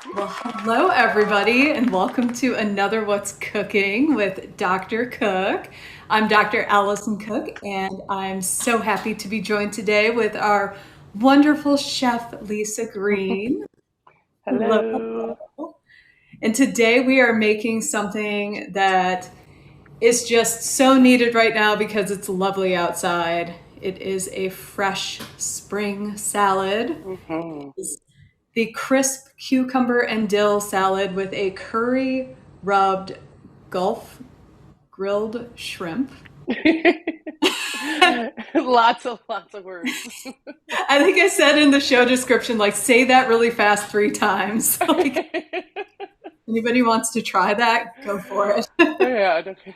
Well, hello everybody, and welcome to another What's Cooking with Dr. Cook. I'm Dr. Allison Cook, and I'm so happy to be joined today with our wonderful chef, Lisa Green. Hello. Hello. And today we are making something that is just so needed right now because it's lovely outside. It is a fresh spring salad. hmm The crisp cucumber and dill salad with a curry rubbed Gulf grilled shrimp. lots of words. I think I said in the show description, like, say that really fast 3 times. Like, anybody wants to try that, go for it. Yeah. Okay.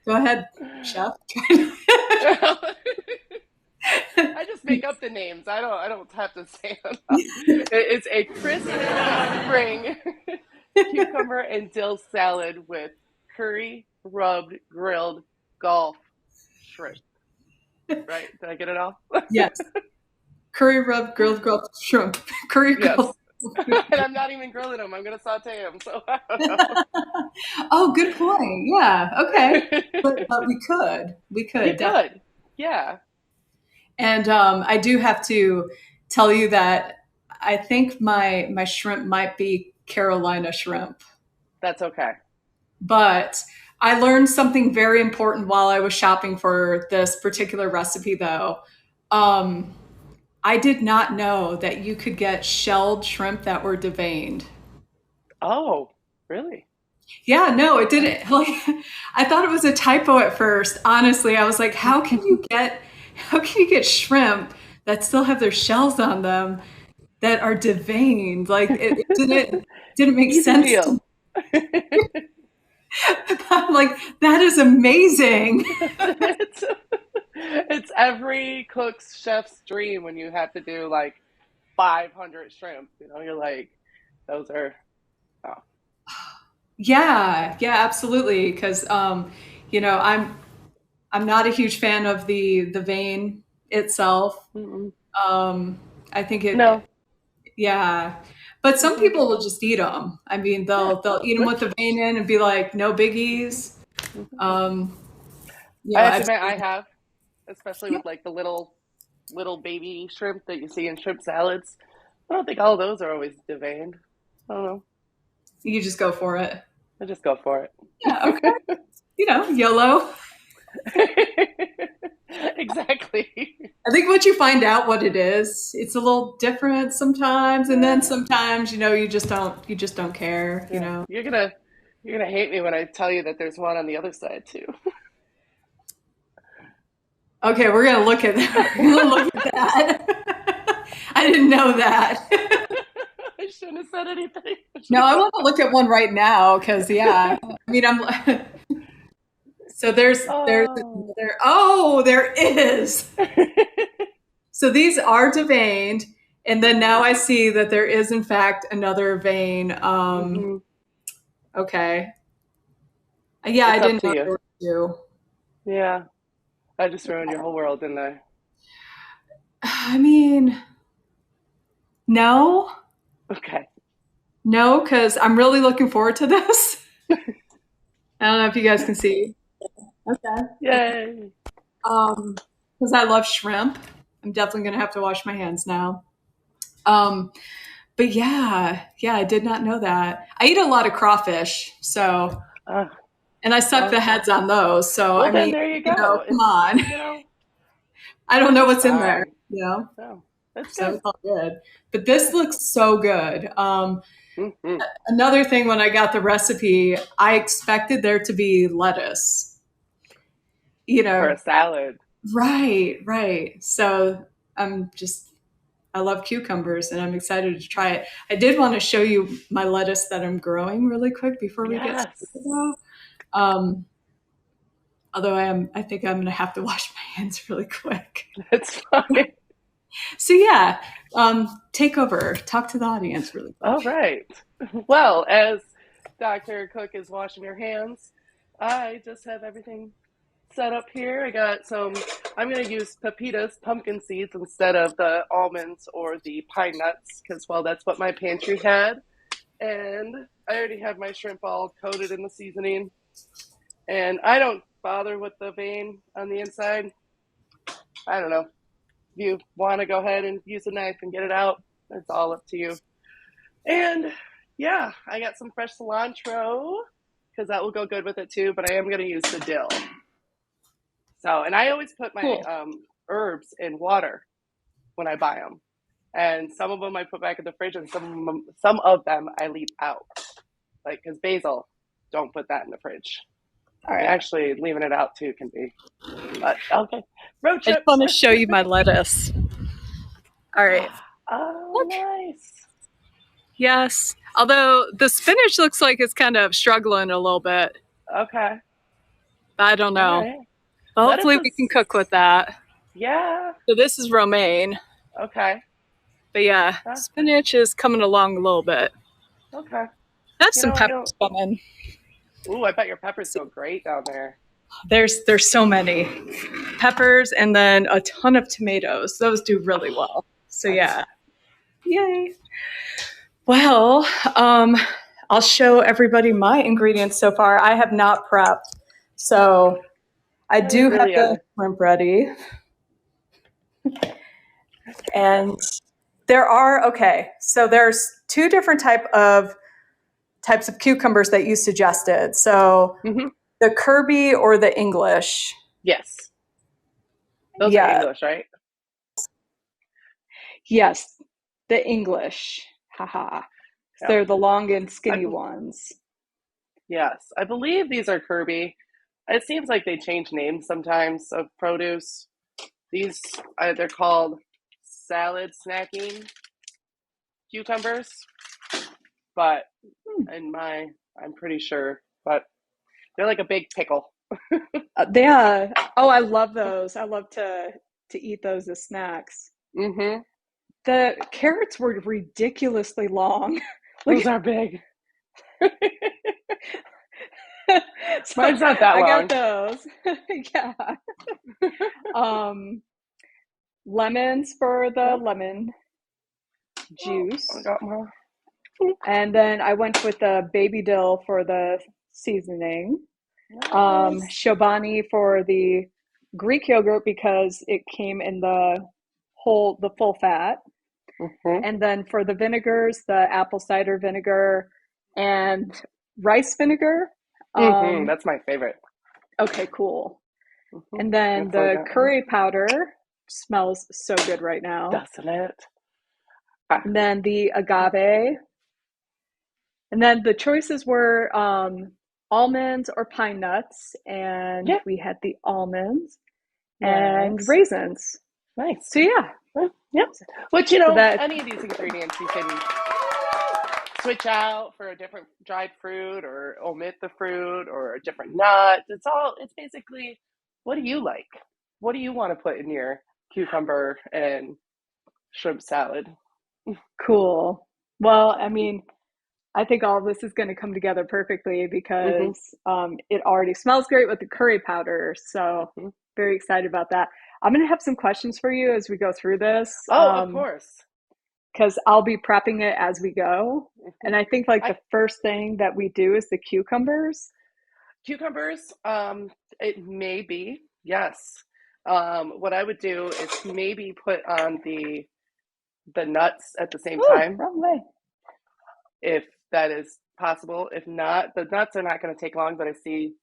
Go ahead, chef. I just make up the names. I don't have to say them. It's a crisp spring cucumber and dill salad with curry rubbed grilled Gulf shrimp. Right? Did I get it all? Yes. Curry rub grilled shrimp. Curry grilled. Yes. And I'm not even grilling them. I'm gonna saute them. So I don't Oh, good point. Yeah. Okay. know. But we could. We You could definitely. could. Yeah. And I do have to tell you that I think my shrimp might be Carolina shrimp, That's okay. but I learned something very important while I was shopping for this particular recipe, though. Um, I did not know that you could get shelled shrimp that were deveined. Oh, really? Yeah, no, it didn't. Like, I thought it was a typo at first. Honestly, I was like, how can you get shrimp that still have their shells on them that are deveined? Like, it didn't make Easy sense to me. deal. I'm like, that is amazing. It's every cook's chef's dream when you have to do like 500 shrimp. You're like, those are, oh, Yeah, yeah, absolutely. Because I'm not a huge fan of the vein itself. mm-mm. Um, I think No. yeah, but some hmm people will just eat them. I mean, Yeah. they'll eat them with Which the vein in and be like, no biggies. mhm. Um, I have to I've admit, I have, especially yeah, with like the little baby shrimp that you see in shrimp salads. I don't think all those are always deveined. I don't know. you just go for it. I just go for Yeah, okay. it. YOLO. Exactly. I think once you find out what it is, it's a little different sometimes, and then Yeah. sometimes, you just don't care, Yeah. You're gonna hate me when I tell you that there's one on the other side too. Okay, we're gonna look at that. We're gonna look at that. I didn't know that. I shouldn't have said anything. No, I want to look at one right now because yeah, I mean I'm. So there's Oh. there is. So these are deveined, and then now I see that there is in fact another vein. hmm Okay, yeah, I It's up didn't to know you. there were two. Yeah. I just ruined your whole world, didn't I? I mean, no, Okay. no, because I'm really looking forward to this. I don't know if you guys can see. Okay. Yay. Because I love shrimp. I'm definitely gonna have to wash my hands now. Um, but yeah, yeah, I did not know that. I eat a lot of crawfish, so Uh, and I suck well, the heads on those. So well, I then mean, there you go. come It's, on. I don't know it's what's in there, fine. No, that's so good. it's all good. But this looks so good. hmm Another thing, when I got the recipe, I expected there to be lettuce. You For know, a salad. right, right. So I'm just I love cucumbers and I'm excited to try it. I did want to show you my lettuce that I'm growing really quick before we get started Yes. though. Although I think I'm going to have to wash my hands really quick. It's fine. So yeah, take over, talk to the audience really All quick. right. Well, as Dr. Cook is washing her hands, I just have everything set up here. I'm going to use pepitas, pumpkin seeds, instead of the almonds or the pine nuts, because, well, that's what my pantry had. and I already have my shrimp all coated in the seasoning. And I don't bother with the vein on the inside. I don't know. If you want to go ahead and use a knife and get it out, it's all up to you. And yeah, I got some fresh cilantro because that will go good with it too, but I am going to use the dill. So, and I always put my Cool. herbs in water when I buy them. And some of them I put back in the fridge and some of them I leave out. Like, because basil, don't put that in the fridge. All And right. actually, leaving it out too can be. But okay, road I trip. just want to show you my lettuce. All right. Oh, Look. nice. Yes. Although the spinach looks like it's kind of struggling a little bit. Okay. I don't All know. right. But Lettuce hopefully we is. can cook with that. Yeah. So this is romaine. Okay. But yeah, spinach is coming along a little bit. Okay. That's You some know, I peppers don't. coming. Ooh, I bet your peppers go great down there. There's so many peppers and then a ton of tomatoes. Those do really well. So yeah. Yay. Well, I'll show everybody my ingredients so far. I have not prepped. So I That is do have really the shrimp ready. And so there's two different types of cucumbers that you suggested. So Mm-hmm. the Kirby or the English. Yes. Those are Yeah. English, right? Yes, the English. Haha. Yep. They're the long and skinny ones. Yes, I believe these are Kirby. It seems like they change names sometimes of produce. These they're called salad snacking cucumbers, but I'm pretty sure, but they're like a big pickle. Yeah. Oh, I love those. I love to eat those as snacks. Mm-hmm. The carrots were ridiculously long. Those are big. So Mine's not that I got long. those. Yeah. Lemons for the Yep. lemon juice. I got more. And then I went with the baby dill for the seasoning. Nice. Chobani for the Greek yogurt because it came in the full fat. Mm-hmm. And then for the vinegars, the apple cider vinegar and rice vinegar. Mm-hmm. That's my favorite. Okay, cool. Mm-hmm. And then That's the curry powder smells so good right now. Doesn't it? And then the agave. And then the choices were almonds or pine nuts. And Yeah. we had the almonds Nice. and raisins. Nice. So yeah. Yep. Which, you know, So that, any of these ingredients you can switch out for a different dried fruit or omit the fruit or a different nut. It's basically, what do you like? What do you want to put in your cucumber and shrimp salad? cool. Well, I mean, I think all of this is going to come together perfectly Mm-hmm. because it already smells great with the curry powder. So Mm-hmm. very excited about that. I'm going to have some questions for you as we go through this. Oh, of course. Because I'll be prepping it as we go. Mm-hmm. And I think the first thing that we do is the cucumbers. Cucumbers, it may be, yes. What I would do is maybe put on the nuts at the same time. Wrong way. If that is possible. If not, the nuts are not going to take long, but I see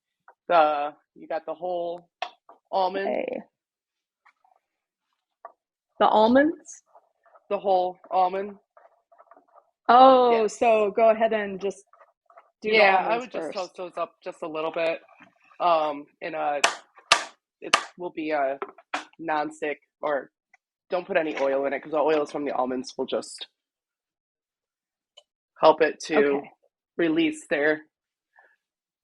you got the whole almond. Okay. The almonds? The whole almond. Oh, Yes. so go ahead and just do the almonds I would first. just toast those up just a little bit. It will be a non-stick, or don't put any oil in it because the oils from the almonds will just help it to release their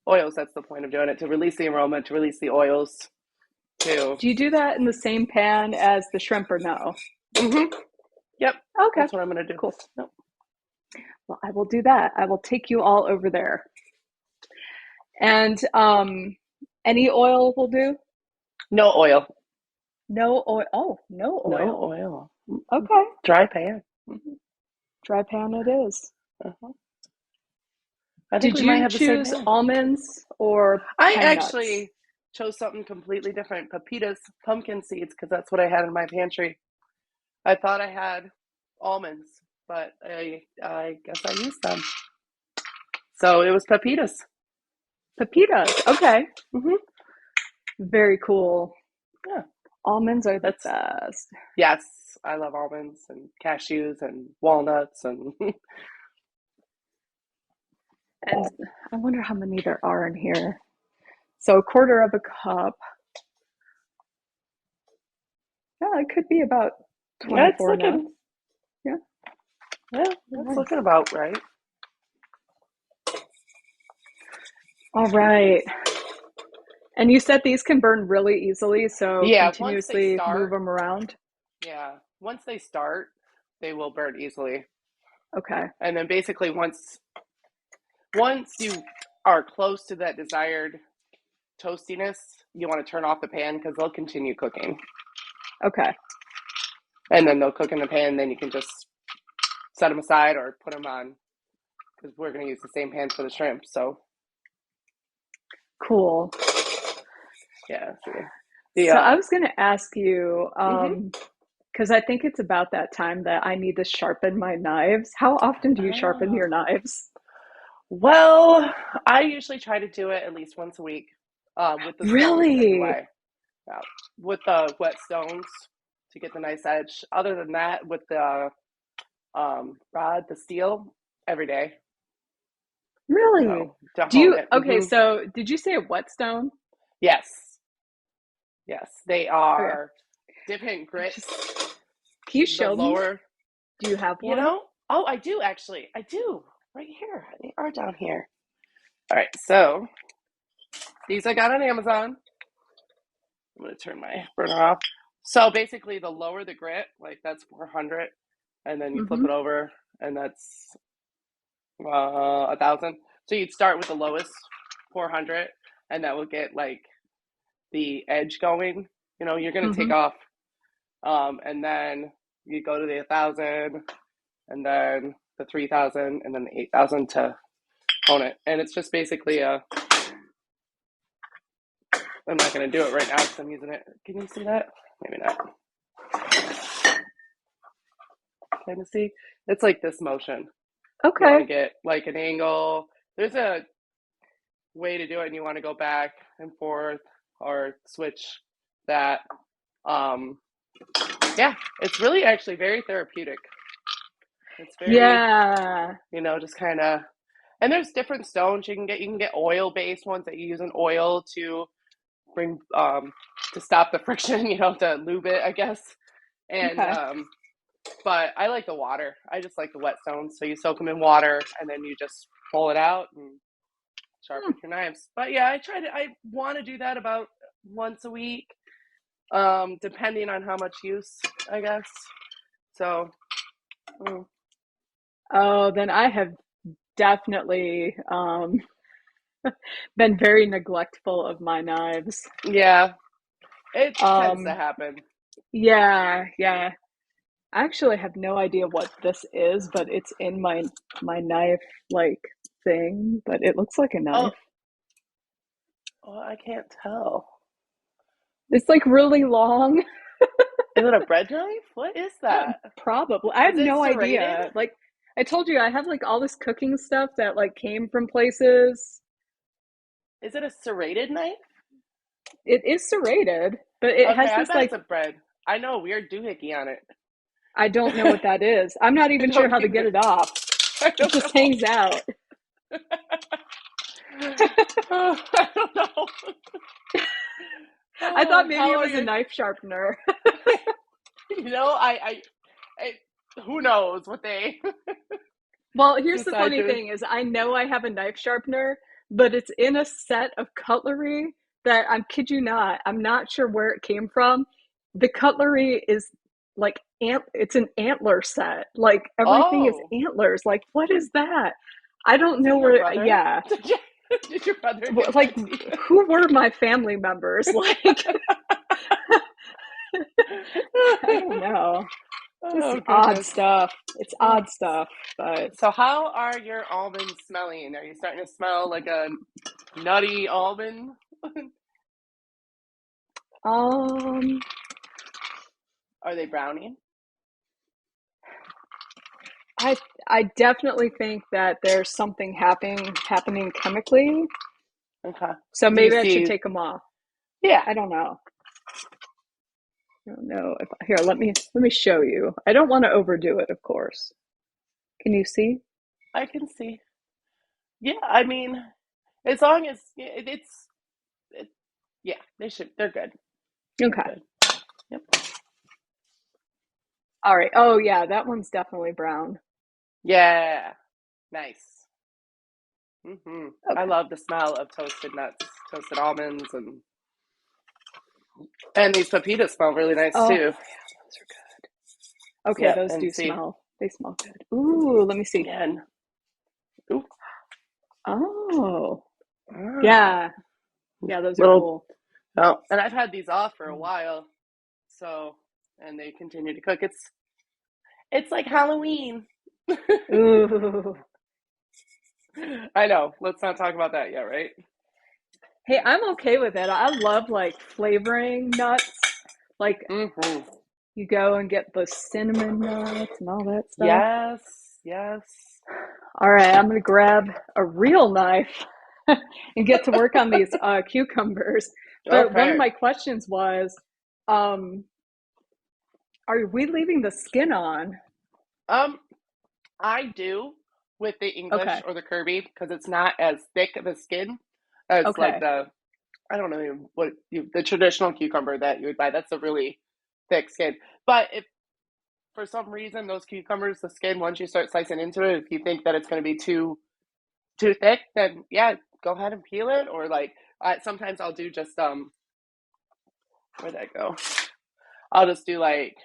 oils. That's the point of doing it, to release the aroma, to release the oils. Do you do that in the same pan as the shrimp or no? Mm-hmm. Yep. Okay. That's what I'm going to do. Cool. Nope. Well, I will do that. I will take you all over there. And any oil will do? No oil. No oil. Oh, no oil. No oil. Okay. Dry pan. Dry pan it is. Uh-huh. I think Did we might you have the same choose hand. almonds or I pine nuts? actually chose something completely different, pepitas, pumpkin seeds, because that's what I had in my pantry. I thought I had almonds, but I guess I used them. So it was pepitas. Pepitas. Okay. Hmm. Very cool. Yeah, Almonds are the that's best. yes. I love almonds and cashews and walnuts and And I wonder how many there are in here. So a quarter of a cup. Yeah, it could be about that's 24 nuts. looking Yeah. yeah, that's Nice. looking about right. All right. And you said these can burn really easily, so Yeah, once they continuously move start, them around. yeah, once they start, they will burn easily. Okay. And then basically once you are close to that desired toastiness, you want to turn off the pan because they'll continue cooking. Okay. And then they'll cook in the pan, then you can just set them aside or put them on because we're going to use the same pan for the shrimp. So, Cool. yeah. So I was going to ask you, Mm-hmm. because I think it's about that time that I need to sharpen my knives. How often do you sharpen Oh. your knives? Well, I usually try to do it at least once a week with the stones Really? anyway. Yeah. With the wet stones to get the nice edge. Other than that, with the rod, the steel, every day. Really? To Do hone you, it. okay, Hmm. so did you say a whetstone? Yes, yes, they Okay. are different Just, grits. can you The show me? lower, Do you have you one? know. Oh, I do actually. I do right here. They are down here. All right, so these I got on Amazon. I'm gonna turn my burner off. So basically, the lower the grit, like that's 400, and then you flip Mm-hmm. it over, and that's 1,000. So you'd start with the lowest 400, and that will get like the edge going. You're gonna take Mm-hmm. off, and then you go to the 1,000, and then the 3,000, and then the 8,000 to hone it. And it's just basically a. I'm not gonna do it right now because I'm using it. Can you see that? Maybe not. Kind of see. It's like this motion. You want to Okay. get like an angle. There's a way to do it, and you want to go back and forth or switch that. Um, yeah, it's really actually very therapeutic. It's very, Yeah. just kind of. And there's different stones you can get. You can get oil-based ones that you use an oil to bring to stop the friction. To lube it, I guess. And Okay. but I like the water. I just like the wet stones. So you soak them in water, and then you just pull it out and Hmm. sharpen your knives. But yeah, I want to do that about once a week, depending on how much use, I guess. So, Oh, then I have definitely been very neglectful of my knives. yeah, it tends to Um, happen. yeah. I actually have no idea what this is, but it's in my knife like thing, but it looks like a Oh, knife. well, I can't tell. It's like really long. Is it a bread knife? What is that? Probably. I have Is it no serrated? idea. Like I told you, I have like all this cooking stuff that like came from places. Is it a serrated knife? It is serrated, but it Okay, has I this bet it's like a bread. I know a weird doohickey on it. I don't know what that is. I'm not I even sure don't how to get either. it off. I It don't just know. hangs out. I don't know. I thought maybe How it are was a you? knife sharpener. I who knows what they Well, here's the decide funny to. thing is I know I have a knife sharpener, but it's in a set of cutlery that I'm kid you not, I'm not sure where it came from. The cutlery is like it's an antler set. Like everything is Oh, antlers. Like what is that? I don't is know it your where brother? yeah. Did your brother give Like that to you? who were my family members? Like I don't know. Oh Just odd goodness. stuff. It's Oh, odd stuff, but so how are your almonds smelling? Are you starting to smell like a nutty almond? um, Are they browning? I I definitely think that there's something happening chemically. Okay. So Do you maybe I should see? take them off. Yeah, I don't know. I don't know if here. Let me show you. I don't want to overdo it, of course. Can you see? I can see. Yeah, I mean, as long as it, yeah, they should. They're good. They're Okay. good. Yep. All right. Oh yeah, that one's definitely brown. Yeah. Nice. I Okay. love the smell of toasted nuts, toasted almonds, and these pepitas smell really nice Oh too. yeah, those are good. Okay, Yep. those And do see, smell. They smell good. Ooh, let me see. yeah. And, ooh, Oh, ah, yeah. Yeah, those are little. cool. Oh, and I've had these off for a while, so and they continue to cook. It's like Halloween. Ooh. I know. Let's not talk about that yet, right? Hey, I'm okay with it. I love like flavoring nuts. Like Mm-hmm. you go and get the cinnamon nuts and all that stuff. Yes, yes. All right, I'm gonna grab a real knife and get to work on these cucumbers. But one of Okay. my questions was, um, are we leaving the skin on? Um, I do with the English Okay, or the Kirby because it's not as thick of a skin as like okay. I don't know the traditional cucumber that you would buy. That's a really thick skin. But if for some reason those cucumbers, the skin, once you start slicing into it, if you think that it's going to be too thick, then yeah, go ahead and peel it. Or like sometimes I'll do just where'd that go? I'll just do like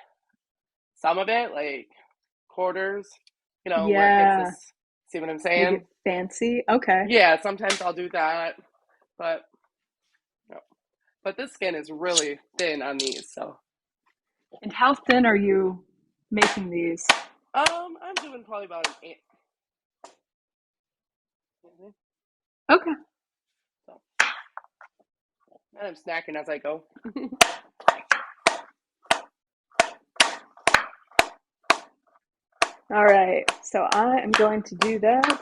some of it, like quarters, where it gets Yeah, this. See what I'm make saying? it fancy. Okay. Yeah, sometimes I'll do that, but no. But this skin is really thin on these, so And how thin are you making these? I'm doing probably about an eight. Mhm. Okay. So, and I'm snacking as I go. All right. So I am going to do that.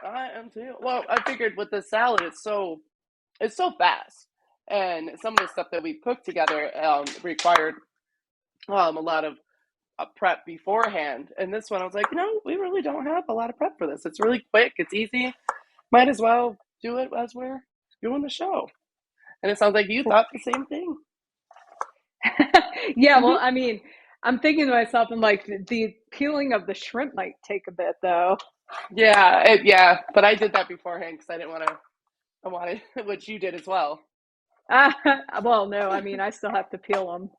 I am too. Well, I figured with the salad, it's so fast, and some of the stuff that we cooked together required a lot of prep beforehand. And this one, I was like, we really don't have a lot of prep for this. It's really quick. It's easy. Might as well do it as we're doing the show. And it sounds like you thought the same thing. Yeah, well, I mean, I'm thinking to myself, I'm like, the peeling of the shrimp might take a bit, though. Yeah, but I did that beforehand because I didn't want to. I wanted, which you did as well. Well, no, I mean, I still have to peel them.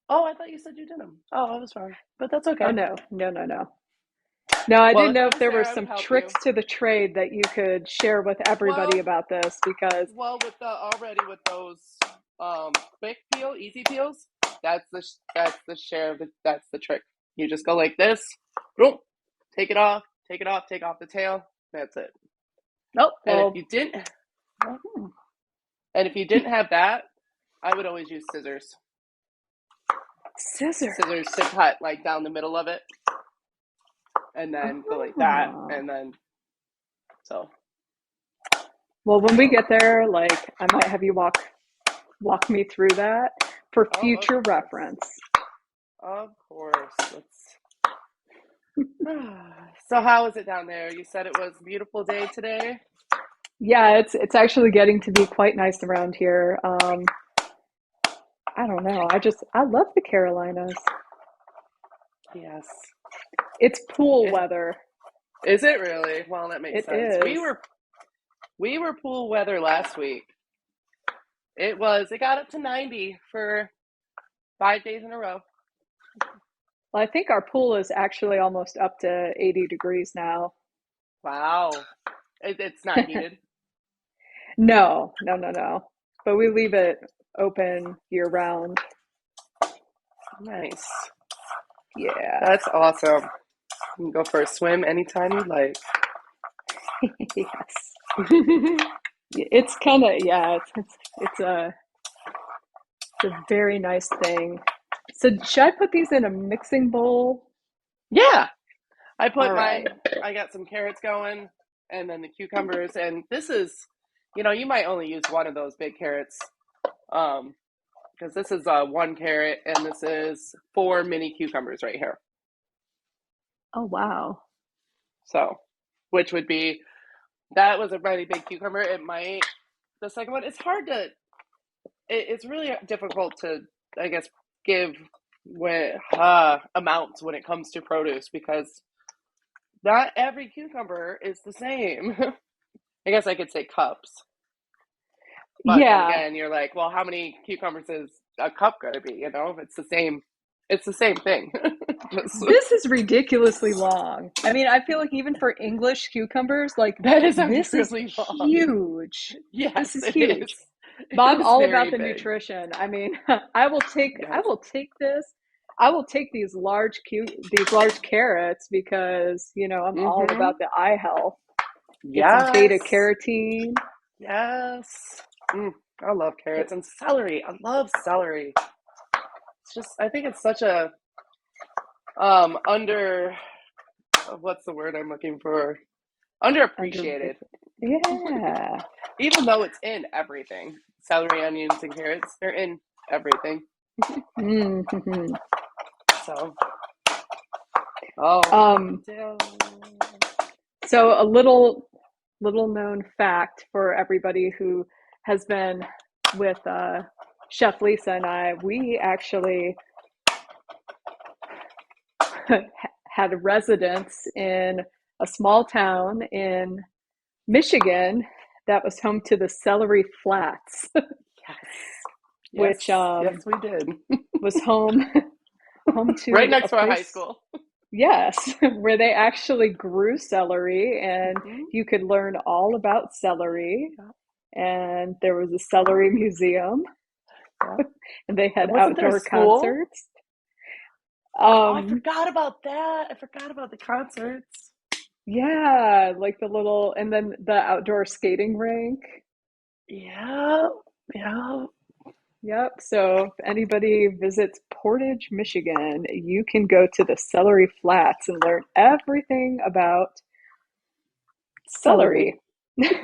Oh, I thought you said you did them. Oh, I was wrong, but that's Oh, okay. no, no, no, no. No, I Well, didn't if know I if was there were there, I would some help tricks you. to the trade that you could share with everybody Well, about this because, well, with those quick peel, easy peels, that's the share of that's the trick. You just go like this, boom, take off the tail. That's it. oh, And if well, you didn't, and if you didn't have that, I would always use scissors. scissors. Scissors to cut like down the middle of it, and then go like that, Oh. and then so Well, when we so. get there, like, I might have you walk me through that for Oh, future reference. of course. Let's. So how is it down there? You said it was a beautiful day today. Yeah, it's actually getting to be quite nice around here. I don't know. I love the Carolinas. Yes. It's pool It, weather. is it really? Well, that makes It sense. We is. were we were pool weather last week. It got up to 90 for 5 days in a row. Well, I think our pool is actually almost up to 80 degrees now. Wow. It's not heated. No, no, no, no. But we leave it open year round. Nice. Yeah. That's awesome. You can go for a swim anytime you like. Yes. It's kind of, yeah, it's a very nice thing. So should I put these in a mixing bowl? Yeah, All right. I got some carrots going and then the cucumbers. And this is, you might only use one of those big carrots. Because this is one carrot and this is 4 mini cucumbers right here. Oh, wow. So, which would be, that was a really big cucumber. The second one, it's really difficult to, I guess, give amounts when it comes to produce because not every cucumber is the same. I guess I could say cups. But then Yeah. again, you're like, well, how many cucumbers is a cup going to be? It's the same. It's the same thing. This is ridiculously long. I mean, I feel like even for English cucumbers, like That is this is really long. huge. This Yes, is it is. huge. It But I'm is all about very the big. nutrition. I mean, I will Yes. take this. I will take these large carrots because, I'm all Mm-hmm. about the eye health. Get some beta Yes. carotene. Yes. I love carrots and celery. I love celery. I think it's such a under what's the word I'm looking for? Under, Underappreciated. yeah. Even though it's in everything. Celery, onions, and carrots, they're in everything. Mm-hmm. So, oh, Um, Dill. so a little known fact for everybody who has been with Chef Lisa and I, we actually had a residence in a small town in Michigan that was home to the Celery Flats, which Yes, we did. was home Right to a next to our high place, school. yes, where they actually grew celery, and Mm-hmm. you could learn all about celery. And there was a celery museum, Yeah. and they had And wasn't there a outdoor school? concerts. Oh, I Um, forgot about that. I forgot about the concerts. yeah, like and then the outdoor skating rink. Yeah, yeah. Yep. So if anybody visits Portage, Michigan, you can go to the Celery Flats and learn everything about Celery. celery.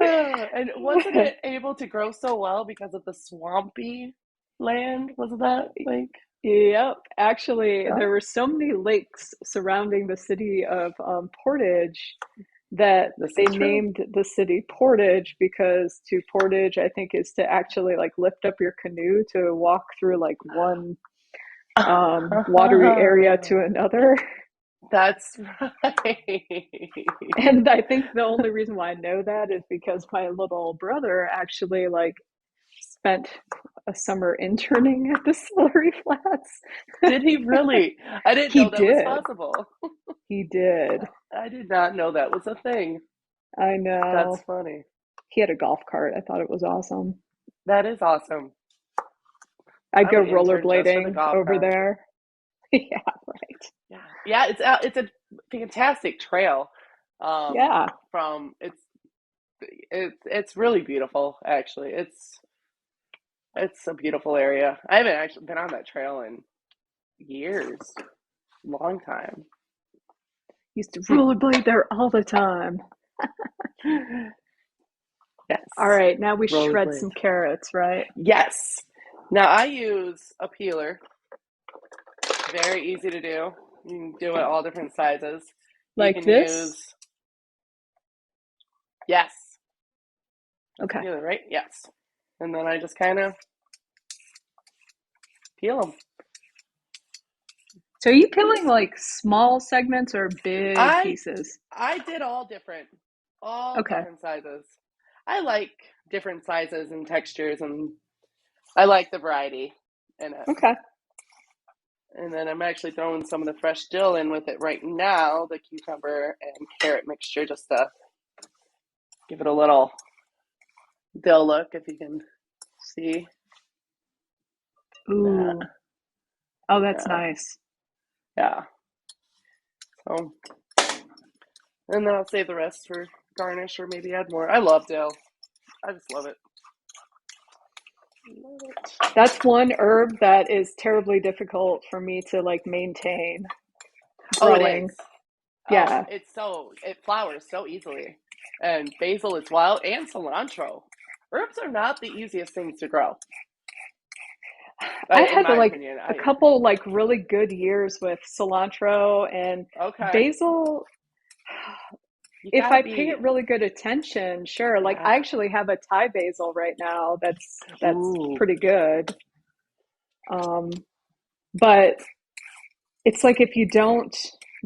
And wasn't it able to grow so well because of the swampy land? Wasn't that like, Yep. Actually, yeah? there were so many lakes surrounding the city of Portage that This they is true. named the city Portage because to portage, I think, is to actually like lift up your canoe to walk through like one watery area to another. That's right. And I think the only reason why I know that is because my little brother actually like spent a summer interning at the Celery Flats. Did he really? I didn't He know that was did. possible. He did. I did not know that was a thing. I That's know. funny. He had a golf cart. I thought it was awesome. That is awesome. I'd I go would intern just for the rollerblading golf over cart. there. Yeah, right. Yeah, yeah. It's a fantastic trail. Yeah. From it's really beautiful. Actually, it's a beautiful area. I haven't actually been on that trail in years, long time. Used to rollerblade there all the time. All Yes, right, now we shred rollerblade. some carrots, right? Yes. Now I use a peeler. Very easy to do. You can do it all different sizes. You Like can this? use, yes, that's a Okay. peeler, right? Yes. And then I just kind of peel them. So are you peeling like small segments or big I pieces? I did all Okay. different sizes. I like different sizes and textures, and I like the variety in it. Okay. And then I'm actually throwing some of the fresh dill in with it right now, the cucumber and carrot mixture, just to give it a little dill look, if you can see. that. Ooh. Oh, that's Yeah, nice. yeah. So, and then I'll save the rest for garnish or maybe add more. I love dill. I just love it. Love it. That's one herb that is terribly difficult for me to like maintain Oh, it is. growing. Oh, Yeah. it flowers so easily. And basil is wild and cilantro. Herbs are not the easiest things to grow, I in had my like opinion. a I couple like really good years with cilantro and Okay. basil. You If gotta I pay it be, really good attention, sure. Like yeah. I actually have a Thai basil right now that's Ooh. pretty good. But it's like if you don't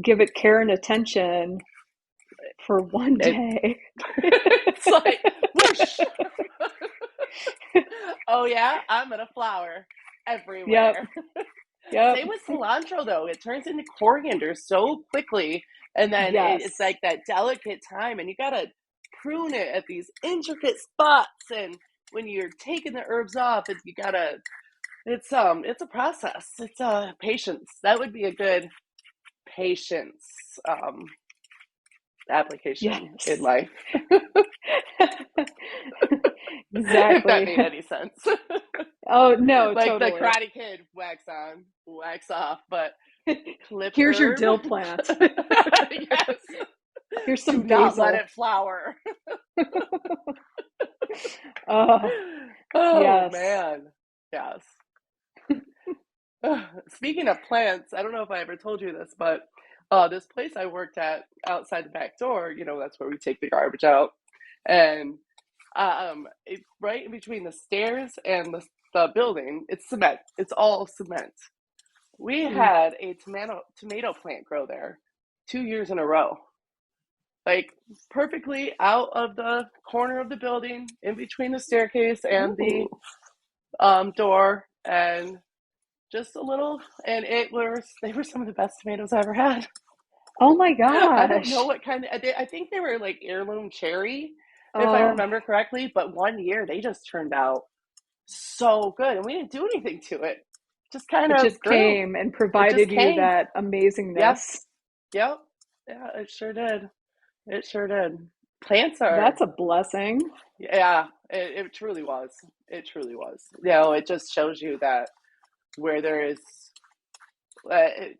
give it care and attention for one It day. it's like whoosh. Oh yeah, I'm gonna flower Yep, everywhere. yep, Same with cilantro though. It turns into coriander so quickly, and then it's yes. like that delicate time, and you gotta prune it at these intricate spots. And when you're taking the herbs off, you gotta. It's a process. It's a patience. That would be a good patience um application in Yes. life, if that Exactly. made any sense. Oh, no, Like the totally. Karate Kid, wax on, wax off, but clipped Here's your herb. dill plant. Yes. Here's Do some not let basil. it flower. Oh, Oh yes. man. Yes. Speaking of plants, I don't know if I ever told you this, but this place I worked at outside the back door, that's where we take the garbage out. And right in between the stairs and the building, it's cement. It's all cement. We Mm. had a tomato plant grow there 2 years in a row. Like perfectly out of the corner of the building, in between the staircase and the Ooh. door, and just a little, and they were some of the best tomatoes I ever had. Oh my I don't know gosh. what kind of, I think they were like heirloom cherry, if I Oh, remember correctly, but one year they just turned out so good, and we didn't do anything to it. Just kind it of just grew. came and It just provided you came. that Yeah. amazingness. Yep. Yeah, it sure did. It sure did. Plants are, That's a blessing. yeah, it truly was. It truly was. It just shows you that where there is,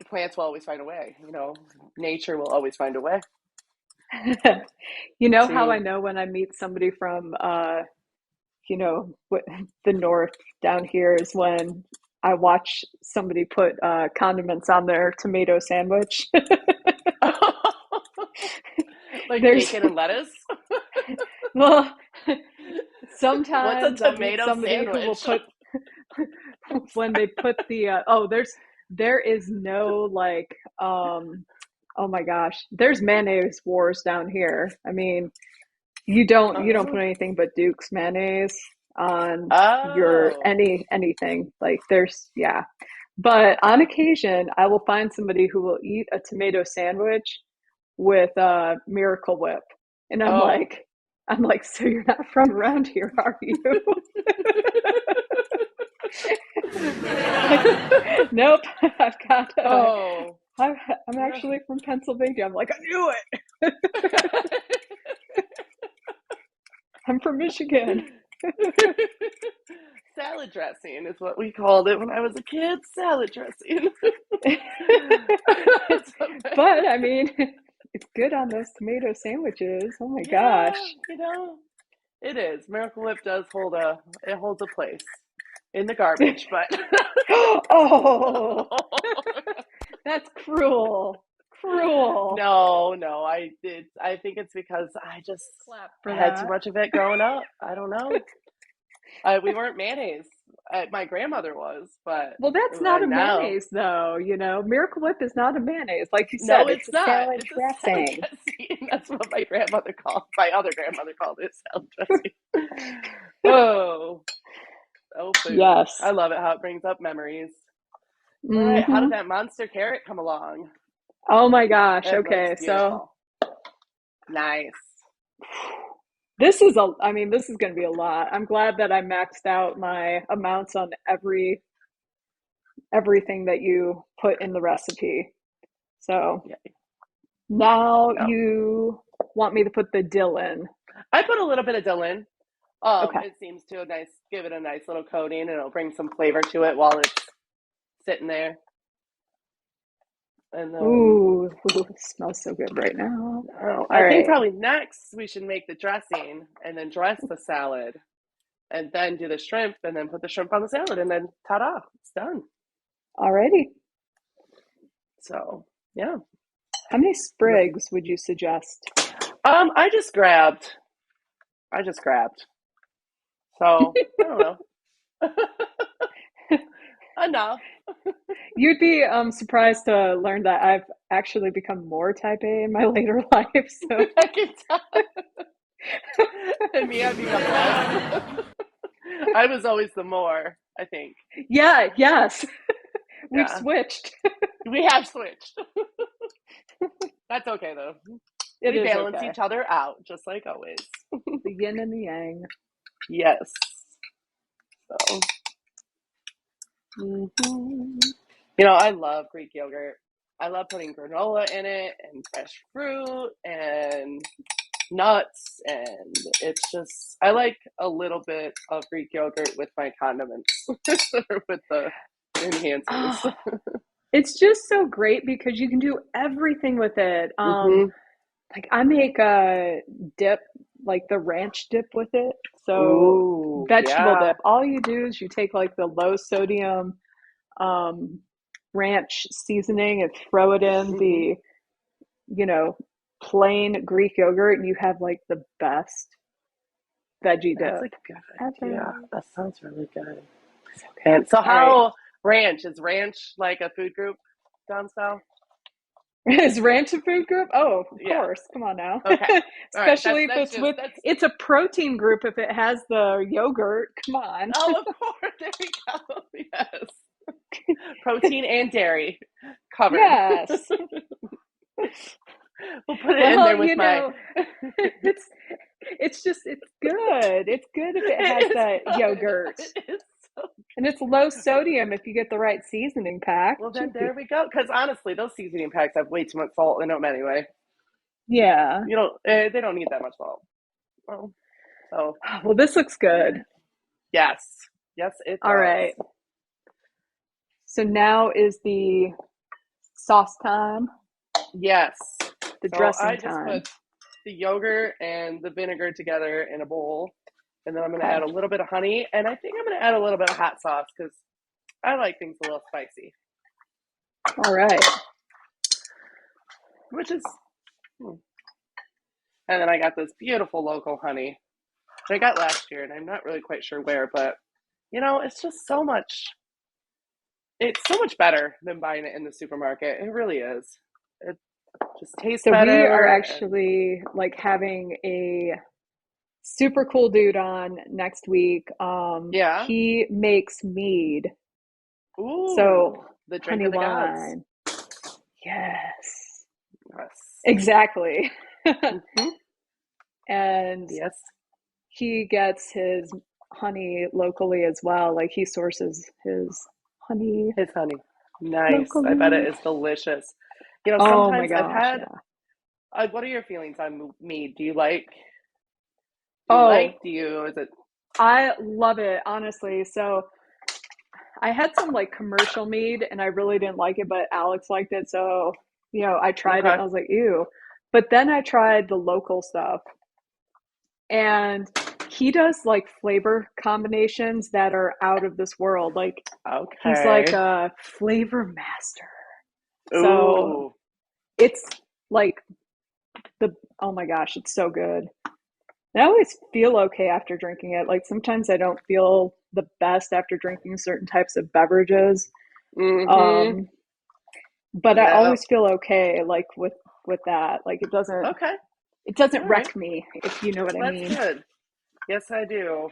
plants will always find a way. Nature will always find a way You know how I to. know when I meet somebody from the north down here is when I watch somebody put condiments on their tomato sandwich. Like There's bacon and lettuce. well, What's a sometimes I'll meet tomato somebody who will sandwich? put when they put there is no like oh my gosh, there's mayonnaise wars down here. I mean, you don't put Oh. anything but Duke's mayonnaise on your Oh. anything. Like there's yeah. But on occasion, I will find somebody who will eat a tomato sandwich with Miracle Whip. And Oh. I'm like, so you're not from around here, are you? Like, nope, I've got Oh. I'm, I'm actually from Pennsylvania. I'm like, I knew it. I'm from Michigan. Salad dressing is what we called it when I was a kid. Salad dressing. But I mean, it's good on those tomato sandwiches. Oh my Yeah, gosh. it is. Miracle Whip does holds a place in the garbage, but Oh, that's cruel. Cruel. no, no, I think it's because I just Clap for had too that. much of it growing up. I don't know. We weren't mayonnaise. My grandmother was, but Well, that's not a now, mayonnaise, though. Miracle Whip is not a mayonnaise. Like you no, said, it's it's a not. salad It's a salad dressing. dressing. That's what my other grandmother called it, salad dressing. Oh, oh, food. Yes. I love it how it brings up memories. All right, how did Hmm. that monster carrot come along? Oh my gosh. It looks Okay. So beautiful. Nice. I mean, this is going to be a lot. I'm glad that I maxed out my amounts on every everything that you put in the recipe. So Yeah. now No. you want me to put the dill in. I put a little bit of dill in. Okay. It seems to give it a nice little coating, and it'll bring some flavor to it while it's sitting there. And then, Ooh, it smells so good right now. oh, All I think right. probably next we should make the dressing and then dress the salad and then do the shrimp and then put the shrimp on the salad and then ta-da, it's done. Alrighty. So, yeah. How many sprigs would you suggest? I just grabbed. I just grabbed. So, I don't know. Enough. You'd be surprised to learn that I've actually become more type A in my later life. So I can tell. And me, I become less. I was always the more, I think. yeah, yes, we've Yeah. switched. We have switched. That's okay though. It We is balance okay. each other out, just like always. The yin and the yang. Yes. So, mhm. I love Greek yogurt. I love putting granola in it and fresh fruit and nuts, and it's just I like a little bit of Greek yogurt with my condiments or with the enhancers. Oh, it's just so great because you can do everything with it. Hmm. Like I make a dip, like the ranch dip with it. So Ooh, vegetable yeah. dip. All you do is you take like the low sodium um, ranch seasoning and throw it in Hmm. the, you know, plain Greek yogurt, and you have like the best veggie That's dip a good ever. idea. That sounds really good. So And so, good. All right. how ranch is ranch like a food group down south? Is ranch a food group? Oh, of Yeah. course. Come on now. Okay. All right. Especially if it's with, That's. it's a protein group if it has the yogurt. Come on. Oh, of course. There we go. Yes. Protein and dairy covered. Yes. We'll put it in Well, there with my. it's it's good. It's good if it has It is that good. yogurt. It is so And it's low sodium if you get the right seasoning pack. well. Then there we go. Because honestly, those seasoning packs have way too much salt in them anyway. Yeah. They don't need that much salt. Well, so Well, this looks good. yes, yes, it All does. right. So now is the sauce time, Yes. the So I dressing just time. put the yogurt and the vinegar together in a bowl, and then I'm going to Okay. add a little bit of honey, and I think I'm going to add a little bit of hot sauce because I like things a little spicy, All right. which is. And then I got this beautiful local honey that I got last year, and I'm not really quite sure where, but it's just so much. It's so much better than buying it in the supermarket. It really is. It just tastes So we are better, and actually like having a super cool dude on next week. yeah. He makes mead. Ooh, So the drink honey of the gods. wine. Yes. Yes. Exactly. Hmm. And Yes. he gets his honey locally as well. Like he sources his honey His honey. Nice. I bet locally. it is delicious. Oh my Sometimes I've gosh, had. yeah. What are your feelings on mead? Do you like? Do you Oh, like? Do you? Is it? I love it, honestly. So I had some like commercial mead and I really didn't like it, but Alex liked it. So, I tried it Okay. and I was like, ew. But then I tried the local stuff and he does like flavor combinations that are out of this world. Like he's like Okay. a flavor master. So Ooh. it's like the, oh my gosh, it's so good. And I always feel okay after drinking it. Like sometimes I don't feel the best after drinking certain types of beverages. Mm-hmm. Um, but I Yeah. always feel okay like with that. Like Okay. it doesn't All right. wreck me, if you know what I That's mean. good. Yes, I do.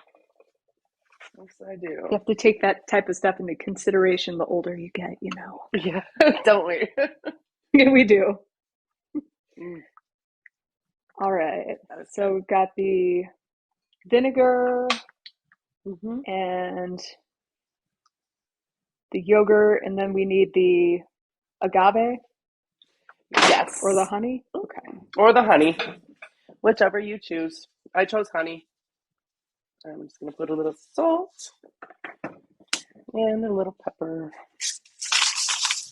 Yes, I You do. have to take that type of stuff into consideration the older you get. Yeah. Don't we? We do. Mm, All right. that is So good. we've got the vinegar Mm-hmm. and the yogurt, and then we need the agave or the Yes. honey. Okay. Or the honey, whichever you choose. I chose honey. I'm just going to put a little salt and a little pepper.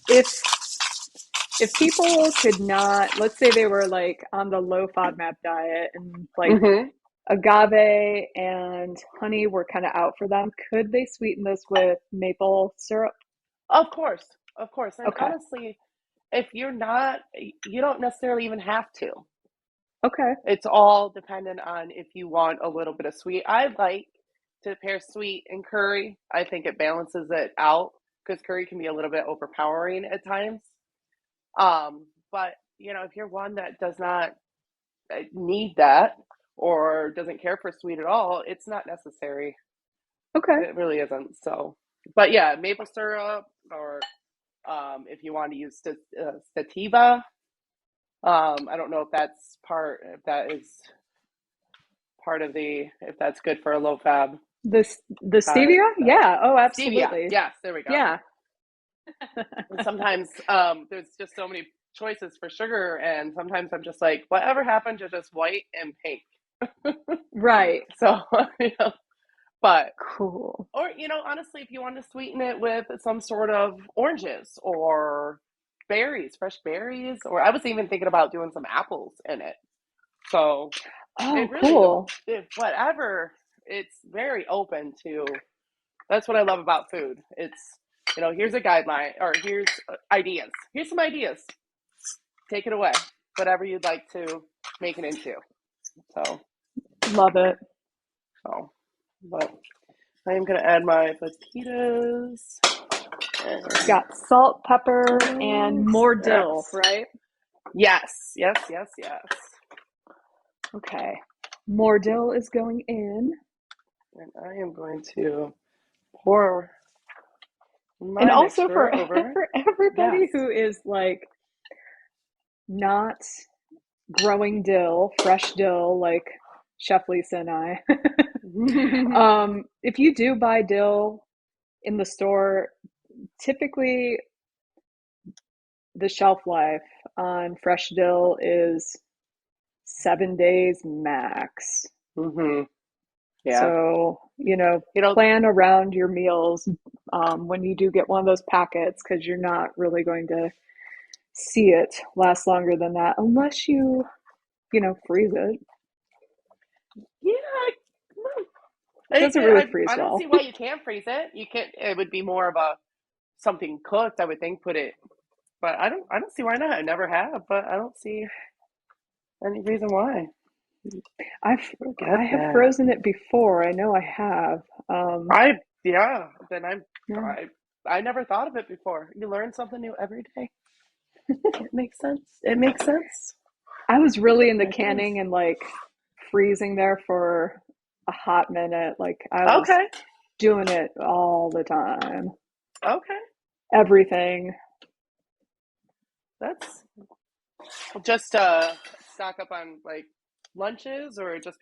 If people could not, let's say they were like on the low FODMAP diet and like Mm-hmm. agave and honey were kind of out for them, could they sweeten this with maple syrup? Of course. Of course. And Okay. honestly, if you're not, you don't necessarily even have to. Okay. It's all dependent on if you want a little bit of sweet. I like to pair sweet and curry. I think it balances it out because curry can be a little bit overpowering at times. But if you're one that does not need that or doesn't care for sweet at all, it's not necessary. Okay. It really isn't. So, but yeah, maple syrup or if you want to use sativa. I don't know if that is part of if that's good for a low fab The diet. stevia? So. Yeah. Oh, Stevia. absolutely. Yes, there we go. Yeah. And sometimes there's just so many choices for sugar, and sometimes I'm just like, whatever happened to just white and pink? Right. So, but, Cool. or, honestly, if you want to sweeten it with some sort of oranges or berries, fresh berries, or I was even thinking about doing some apples in it. So Oh, it really, cool. whatever, it's very open to, that's what I love about food. It's, here's a guideline, or here's ideas. Here's some ideas. Take it away. Whatever you'd like to make it into. So, Love it. But I am going to add my fajitas. Got salt, pepper, and more dill, Yes. right? Yes. Okay. More dill is going in. And I am going to pour my And also mixture over. for everybody Yes. who is like not growing dill, fresh dill, like Chef Lisa and I. If you do buy dill in the store, typically the shelf life on fresh dill is 7 days max. Mm-hmm. Yeah. So, plan around your meals when you do get one of those packets, because you're not really going to see it last longer than that unless you freeze it. Yeah. It doesn't really freeze I don't well. see why you can't freeze it. You can. It would be more of something cooked, I would think. But I don't see why not. I never have, but I don't see any reason why. I have frozen it before. I know I have. I never thought of it before. You learn something new every day. It makes sense. I was really into canning and like freezing there for a hot minute. Like I was doing it all the time. Okay. Everything. That's just stock up on like lunches, or just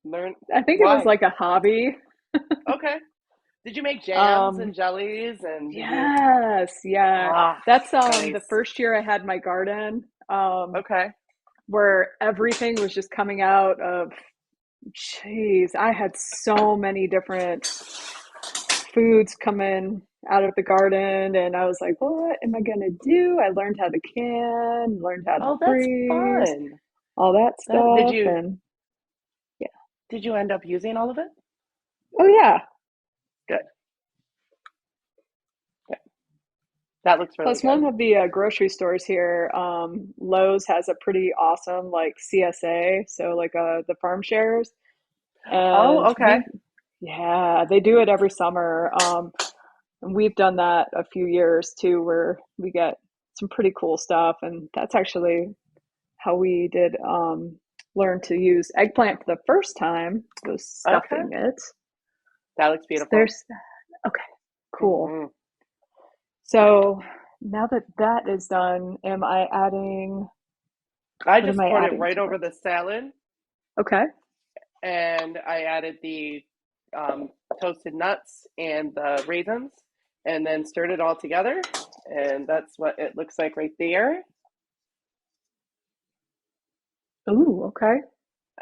learn. I think it was like a hobby. Okay. Did you make jams and jellies and? Yes, yeah. That's nice. The first year I had my garden. Okay. Where everything was just coming out of. Jeez, I had so many different foods coming out of the garden, and I was like, what am I gonna do? I learned how to can, learned how to freeze, fun. all that stuff. Did you end up using all of it? Oh yeah. Good. That looks really Plus, good. one of the grocery stores here, Lowe's has a pretty awesome like CSA, so like the farm shares. And okay. They do it every summer. And we've done that a few years too, where we get some pretty cool stuff. And that's actually how we did learn to use eggplant for the first time, was stuffing it. That looks beautiful. So there's that. Okay, cool. Mm-hmm. So now that is done, am I adding? I just poured it right over the salad. Okay. And I added the toasted nuts and the raisins, and then stirred it all together. And that's what it looks like right there. Ooh, okay.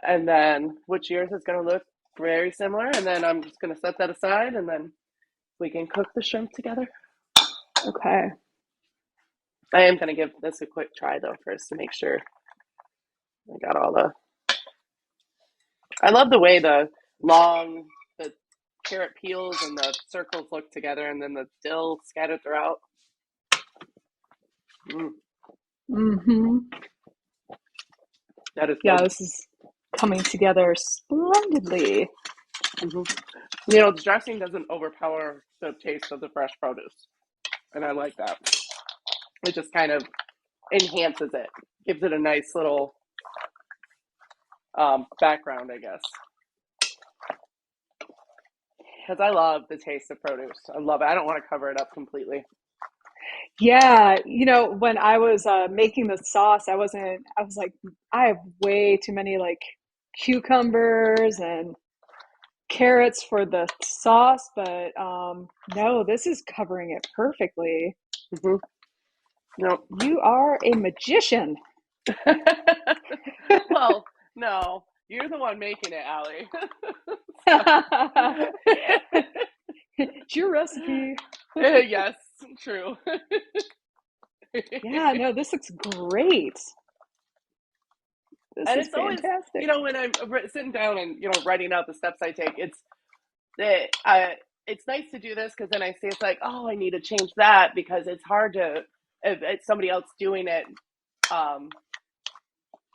And then which yours is going to look very similar. And then I'm just going to set that aside, and then we can cook the shrimp together. Okay. I am going to give this a quick try though first to make sure I got all the. I love the way the carrot peels and the circles look together, and then the dill scattered throughout. Mm-hmm. That is Yeah, good. this is coming together splendidly. You know, the dressing doesn't overpower the taste of the fresh produce, and I like that. It just kind of enhances it, gives it a nice little background, I guess. Because I love the taste of produce. I love it. I don't want to cover it up completely. Yeah, when I was making the sauce, I was like, I have way too many like cucumbers and carrots for the sauce, but no, this is covering it perfectly. Mm-hmm. No. You are a magician. Well, no, you're the one making it, Allie. It's your recipe. Yes, true. Yeah, no, this looks great. This And is it's always, fantastic. when I'm sitting down and, writing out the steps I take, it's nice to do this because then I see it's like, oh, I need to change that because it's hard to, if it's somebody else doing it,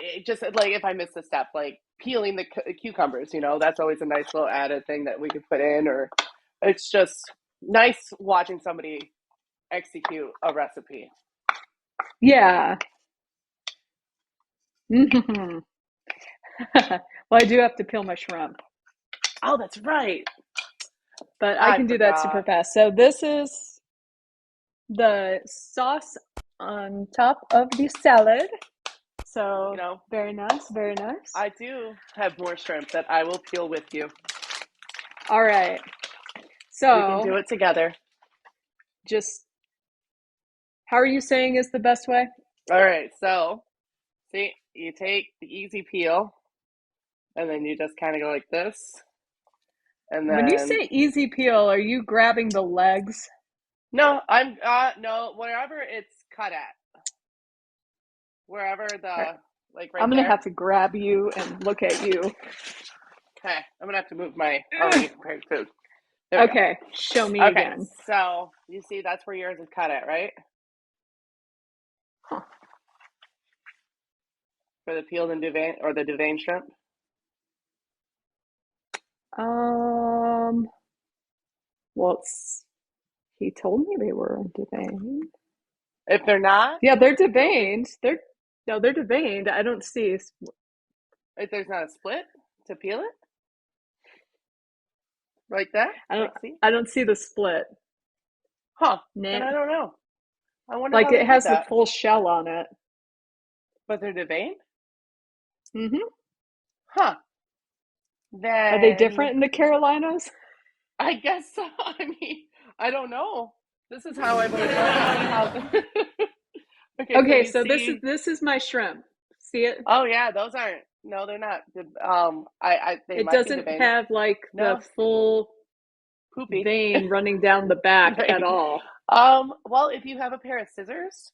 it just like if I miss a step, like peeling the cucumbers, that's always a nice little added thing that we could put in, or it's just nice watching somebody execute a recipe. Yeah. Well, I do have to peel my shrimp, Oh, that's right. but I can do that super fast. So this is the sauce on top of the salad. So very nice, very nice. I do have more shrimp that I will peel with you. All right. So we can do it together. Just how are you saying is the best way? All right. So see, you take the easy peel, and then you just kind of go like this. And then when you say easy peel, are you grabbing the legs? No, no, wherever it's cut at. Wherever the like right I'm gonna there. have to grab you and look at you. Okay, I'm gonna have to move my already prepared food. Okay, show me again. So you see that's where yours is cut at, right? Huh. For the peeled and Devane or the Devane shrimp? Well, he told me they were deveined. If they're not? Yeah, they're deveined. They're deveined. I don't see. If there's not a split to peel it? Like that? I don't see the split. Huh. Then I don't know. I wonder like how it has the full shell on it. But they're deveined? Mm-hmm. Huh. Then are they different in the Carolinas? I guess so. I mean, I don't know. This is how I've always done it. Okay, so this is my shrimp. See it? Oh yeah, those aren't. No, they're not. They it might doesn't be have like the full poopy vein running down the back right. at all. Well, if you have a pair of scissors,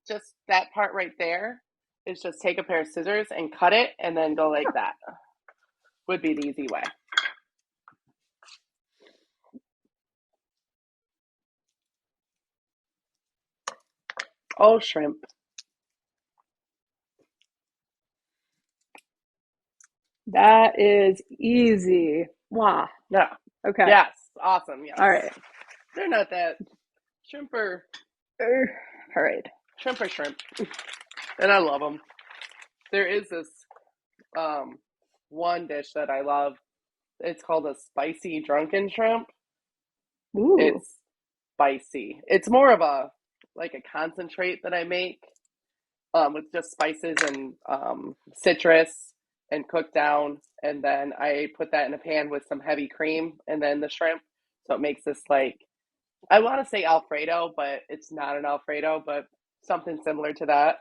just that part right there is just take a pair of scissors and cut it and then go like that. Would be the easy way. Oh, shrimp. That is easy. Wow. Yeah. Okay. Yes. Awesome. Yes. All right. They're not that. Shrimp are. All right. Shrimp are shrimp. And I love them. There is this one dish that I love. It's called a spicy drunken shrimp. Ooh. It's spicy. It's more of a concentrate that I make with just spices and citrus and cooked down, and then I put that in a pan with some heavy cream and then the shrimp, so it makes this like I want to say Alfredo, but it's not an Alfredo, but something similar to that.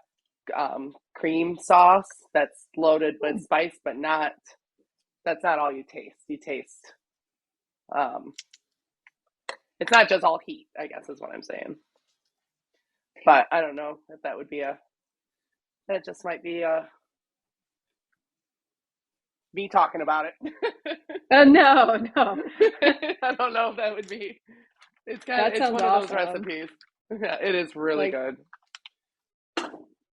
Cream sauce that's loaded with spice, but not, that's not all you taste. You taste, um, it's not just all heat, I guess is what I'm saying. But I don't know if that would be that just might be me talking about it. No, no. I don't know if that would be, That it's sounds one of those awesome. recipes. Yeah, it is really Like, good.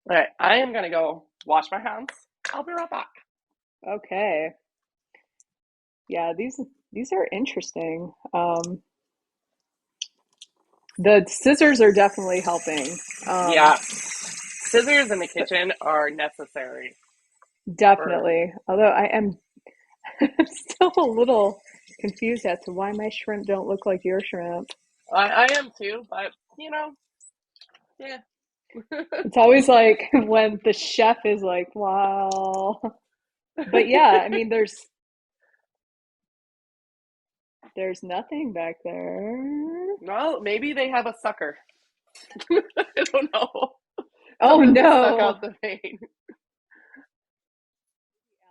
All right, I am gonna go wash my hands. I'll be right back. okay. Yeah, these are interesting. The scissors are definitely helping. Yeah, scissors in the kitchen are necessary for. Definitely. Although I am I'm still a little confused as to why my shrimp don't look like your shrimp. I am too, but yeah. It's always like when the chef is like, wow. But yeah, I mean there's nothing back there. Well, maybe they have a sucker. I don't know. Oh Sometimes they suck no. out the vein.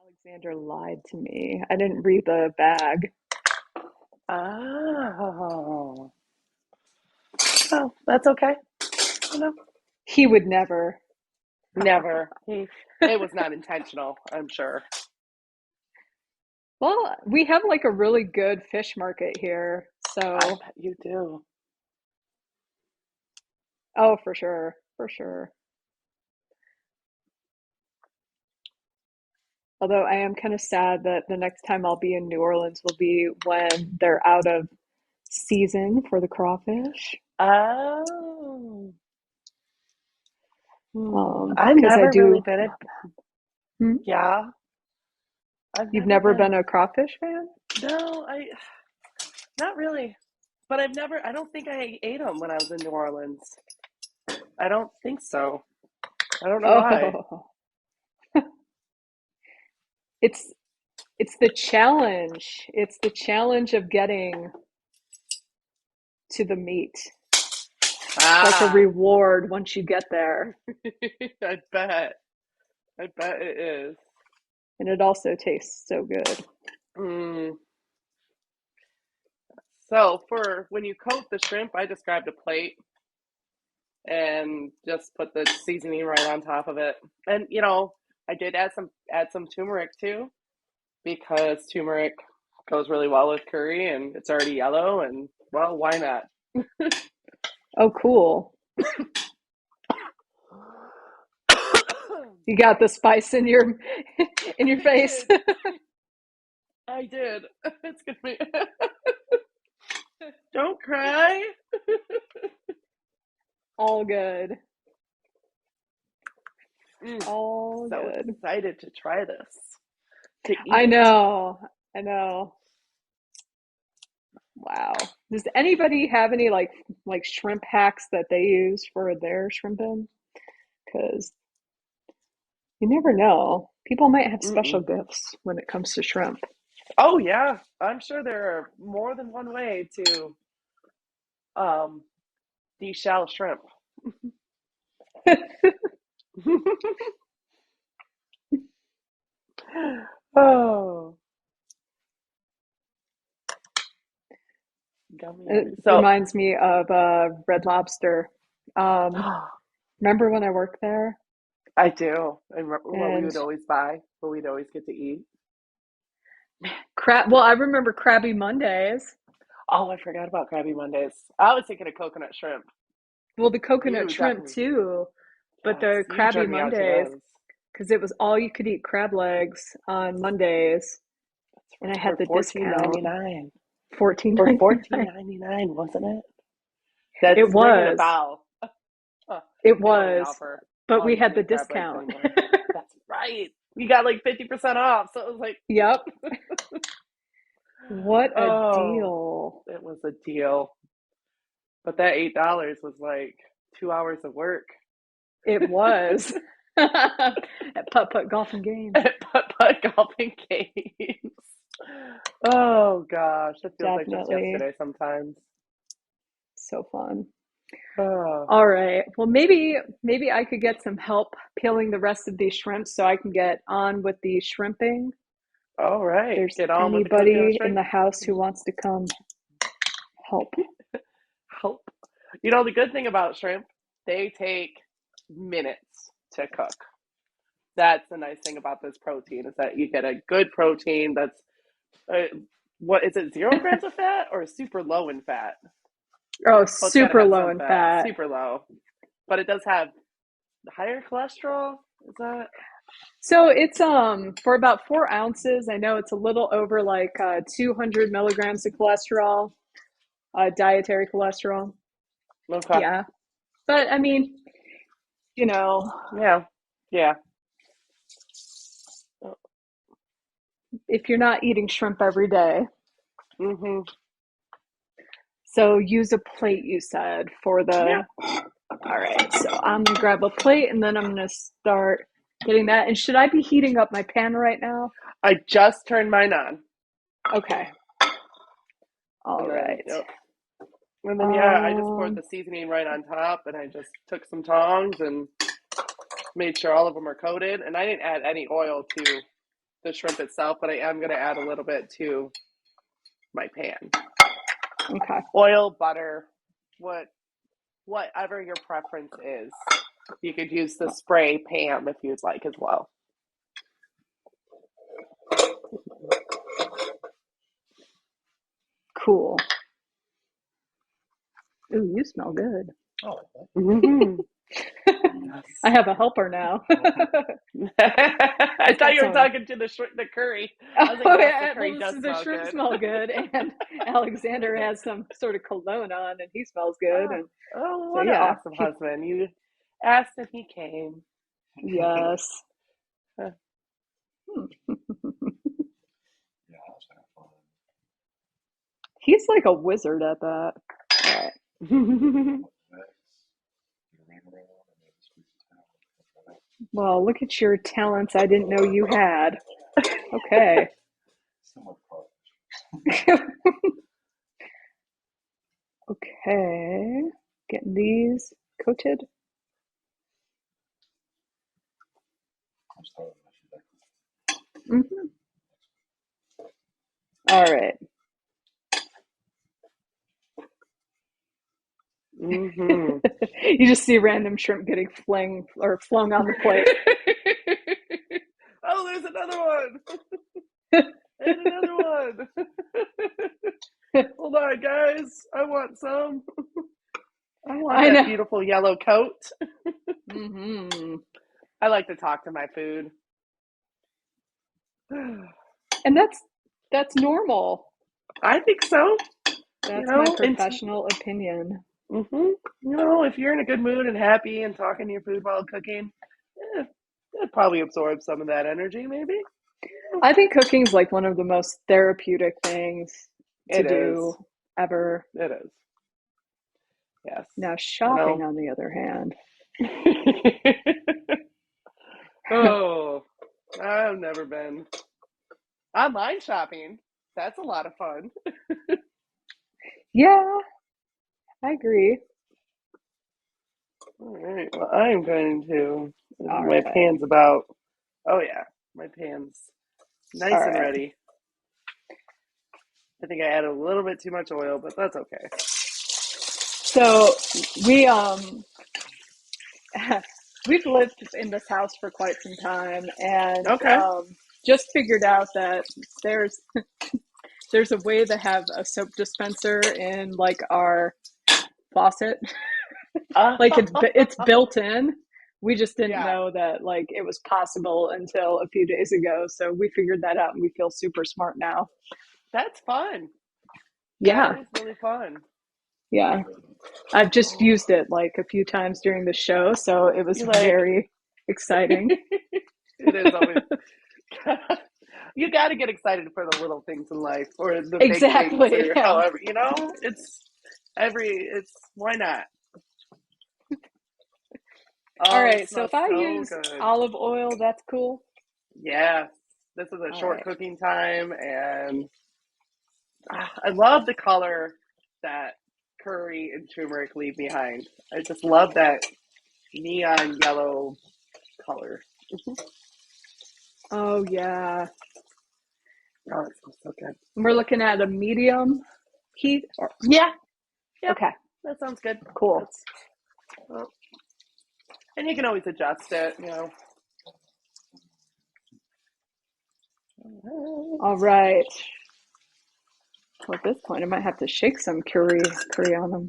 Alexander lied to me. I didn't read the bag. Oh, oh, that's okay. You know, He would never. never. It was not intentional, I'm sure. Well, we have like a really good fish market here. I So, bet you do. oh, for sure. For sure. Although I am kind of sad that the next time I'll be in New Orleans will be when they're out of season for the crawfish. Oh. I've Because I never really do. been a, Hmm? yeah, I've You've never never been, been a crawfish fan? no, not really. But I don't think I ate them when I was in New Orleans. I don't think so. I don't know why. Oh, it's it's the challenge. It's the challenge of getting to the meat. It's like a Ah, reward once you get there, I bet. I bet it is. and it also tastes so good. Mm. So for when you coat the shrimp, I described a plate and just put the seasoning right on top of it. And I did add some turmeric too because turmeric goes really well with curry and it's already yellow and well, why not? Oh, cool. You got the spice in your in your I face. did. I did. It's gonna be. Don't cry. All good. Mm, All so good. excited to try this, to eat I it. know. I know. Wow. Does anybody have any like shrimp hacks that they use for their shrimping? Because you never know. People might have special Mm-mm. gifts when it comes to shrimp. Oh yeah, I'm sure there are more than one way to um deshell shrimp. Oh, It yummy. So, reminds me of Red Lobster. Um, remember when I worked there? I do. I remember what we And would always buy, what we'd always get to eat. crab. Well, I remember Krabby Mondays. Oh, I forgot about Krabby Mondays. I was thinking of coconut shrimp. Well, the coconut You shrimp definitely, too, but yes, the you Krabby turned me on to Mondays those. because it was all you could eat crab legs on Mondays, That's and I right, had for the fourteen discount ninety nine. fourteen For ninety fourteen nine. ninety nine, wasn't it? It That's ringing a was, bell. Huh, it they don't even was, offer but all we you can had the eat crab legs discount. anymore. That's right. We got like 50% off. So it was like, Yep. What a oh, deal! it was a deal. But that $8 was like 2 hours of work It was at putt putt golf and games. at putt-putt golfing games. Oh gosh, it feels like just Definitely. yesterday sometimes. So fun. Oh, All right. Well, maybe I could get some help peeling the rest of these shrimps so I can get on with the shrimping. all If right. there's Get on with the cooking of anybody in shrimp. the house who wants to come help. Help. You know, the good thing about shrimp, they take minutes to cook. That's the nice thing about this protein is that you get a good protein that's, uh, what is it, 0 grams of fat or super low in fat? Oh, Well, it's got to super have low some in fat, fat. super low. But it does have higher cholesterol. Is that? So it's for about 4 ounces. I know it's a little over like 200 milligrams of cholesterol, dietary cholesterol. Okay. Yeah, but I mean, you know, Yeah. Yeah. if you're not eating shrimp every day, Mm-hmm. so use a plate. You said for Yeah. the. All right, so I'm gonna grab a plate and then I'm gonna start getting that. And should I be heating up my pan right now? I just turned mine on. Okay. All And then, right. yep. And then, yeah, I just poured Um, the seasoning right on top, and I just took some tongs and made sure all of them are coated. And I didn't add any oil to the shrimp itself, but I am going to add a little bit to my pan. okay. Oil, butter, whatever your preference is. You could use the spray pan if you'd like as well. Cool. Ooh, you smell good. Mm-hmm. I have a helper now. I I've thought got you were some. talking to the curry. I was like, Oh yes, the yeah, well curry does the smell shrimp good. smell good, and Alexander has some sort of cologne on, and he smells good, Oh, and oh, so what an yeah, awesome husband. You asked and he came. yes. Huh. He's like a wizard at that. All right. Well, look at your talents I didn't know you had. Okay. Okay. Getting these coated. Mm-hmm. All right. Mm-hmm. You just see random shrimp getting flung on the plate. Oh, there's another one. And another one. Hold on, guys. I want some. I want I that know. beautiful yellow coat. Hmm. I like to talk to my food. And that's normal. I think so. You That's my know, and professional opinion. if you're in a good mood and happy and talking to your food while cooking, it probably absorbs some of that energy, maybe. I think cooking's like one of the most therapeutic things to It do is. ever. It is. Yes. Now, You shopping, know. on the other hand, Oh, I've never been online shopping. That's a lot of fun. yeah, I agree. All right. Well, I'm going to. All My right, pan's about. Oh yeah, my pan's all nice and right. ready. I think I added a little bit too much oil, but that's okay. So we we've lived in this house for quite some time, and Okay. just figured out that there's there's a way to have a soap dispenser in like our faucet. Like it's built in. We just didn't Yeah, know that like it was possible until a few days ago. So we figured that out and we feel super smart now. that's fun. That Yeah. is really fun. Yeah. I've just used it like a few times during the show, so it was You like very exciting. it is always. You got to get excited for the little things in life, or the big things, Exactly. or Yeah. however. It's why not? All Oh, it right. So smells if I so use good. olive oil, that's cool. Yeah, this is a All short right. cooking time, and I love the color that curry and turmeric leave behind. I just love that neon yellow color. Oh yeah. Oh, it smells so good. We're looking at a medium heat. Yeah, yep, Okay, that sounds good. cool. Well, and you can always adjust it, All right. Well, at this point, I might have to shake some curry on them.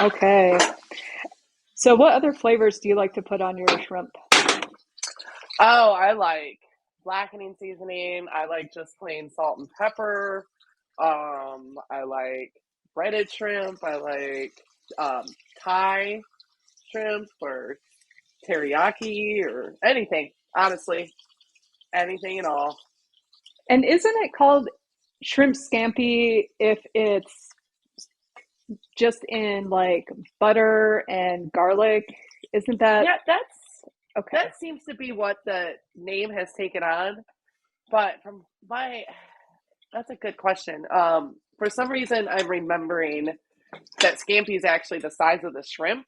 Okay. So what other flavors do you like to put on your shrimp? Oh, I like blackening seasoning. I like just plain salt and pepper. I like breaded shrimp. I like Thai shrimp or teriyaki or anything. Honestly, anything at all. And isn't it called shrimp scampi if it's just in like butter and garlic? Isn't that Yeah, okay? that seems to be what the name has taken on. But that's a good question. For some reason, I'm remembering that scampi is actually the size of the shrimp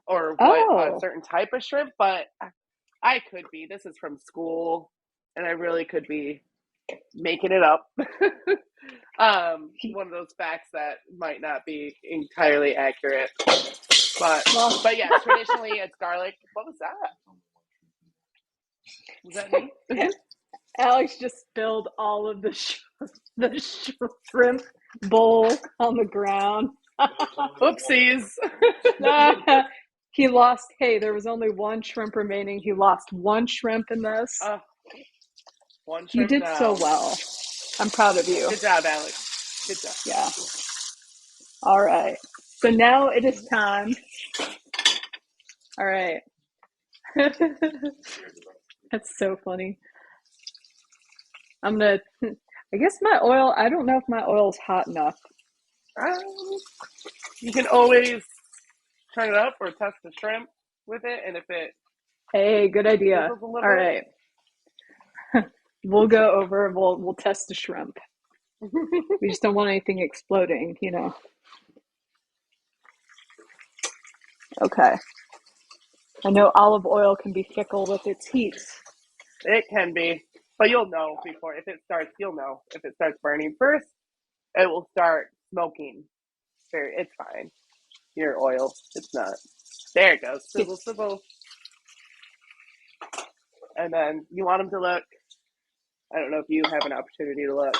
or what a Oh, certain type of shrimp, but I could be. This is from school, and I really could be making it up. One of those facts that might not be entirely accurate. well, But yeah, traditionally it's garlic. What was that? Was that me? Alex just spilled all of the shrimp bowl on the ground. Oopsies. He lost. Hey, there was only one shrimp remaining. He lost one shrimp in this. One You shrimp did so down. well. I'm proud of you. Good job, Alex. Good job. Yeah. All right. So now it is time. All right. That's so funny. I'm gonna. I guess my oil. I don't know if my oil's hot enough. You can always turn it up or test the shrimp with it, and if it Hey, good idea. sizzles a All little bit. right. We'll go over. We'll test the shrimp. We just don't want anything exploding, you know. Okay. I know olive oil can be fickle with its heat. It can be, but you'll know before if it starts. You'll know if it starts burning first. It will start smoking. It's fine. Your oil. It's not. There it goes. Sizzle, sizzle. And then you want them to look. I don't know if you have an opportunity to look.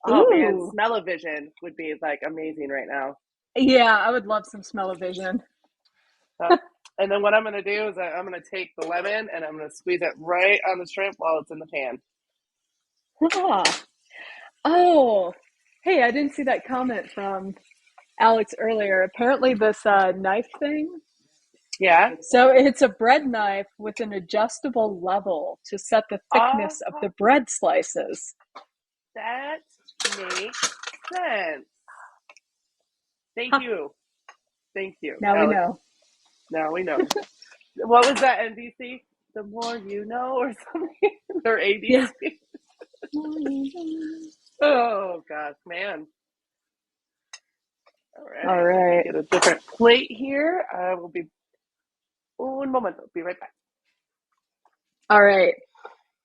Oh man, Ooh. smell-o-vision would be like amazing right now. Yeah, I would love some smell-o-vision. And then what I'm going to do is I'm going to take the lemon and I'm going to squeeze it right on the shrimp while it's in the pan. Ah. Oh, hey, I didn't see that comment from Alex earlier. Apparently, this knife thing. Yeah. So it's a bread knife with an adjustable level to set the thickness of the bread slices. That makes sense. Thank you. Thank you, Now Alex. we know. Now we know. What was that, NBC? The more you know or something? Or ABC? Yeah. Oh, gosh, man. All right. All right. Get a different plate here. I will be un momento. Be right back. All right.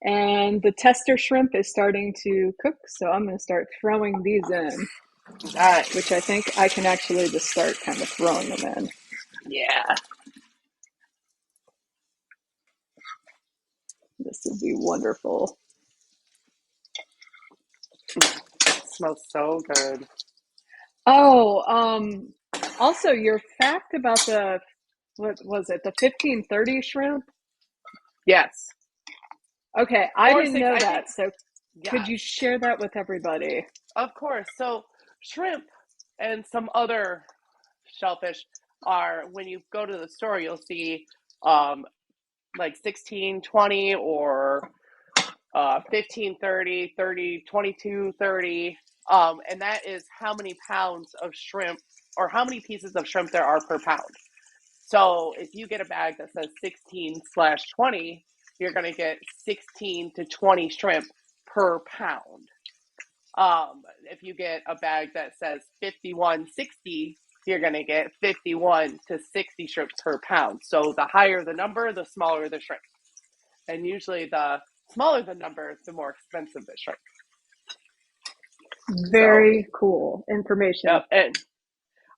And the tester shrimp is starting to cook, so I'm going to start throwing these in, Nice. which I think I can actually just start kind of throwing them in. Yeah. This would be wonderful. It smells so good. Oh, also your fact about what was it, the 1530 shrimp? Yes. Okay, I Or didn't six, know I think. that, so could Yes. you share that with everybody? Of course. So shrimp and some other shellfish are, when you go to the store, you'll see like 1620 or 1530, 30, 2230. And that is how many pounds of shrimp or how many pieces of shrimp there are per pound. So if you get a bag that says 16/20, you're going to get 16 to 20 shrimp per pound. If you get a bag that says 5160, you're going to get 51 to 60 shrimp per pound. So the higher the number, the smaller the shrimp. And usually the smaller the number, the more expensive the shrimp. Very cool information. Yep. And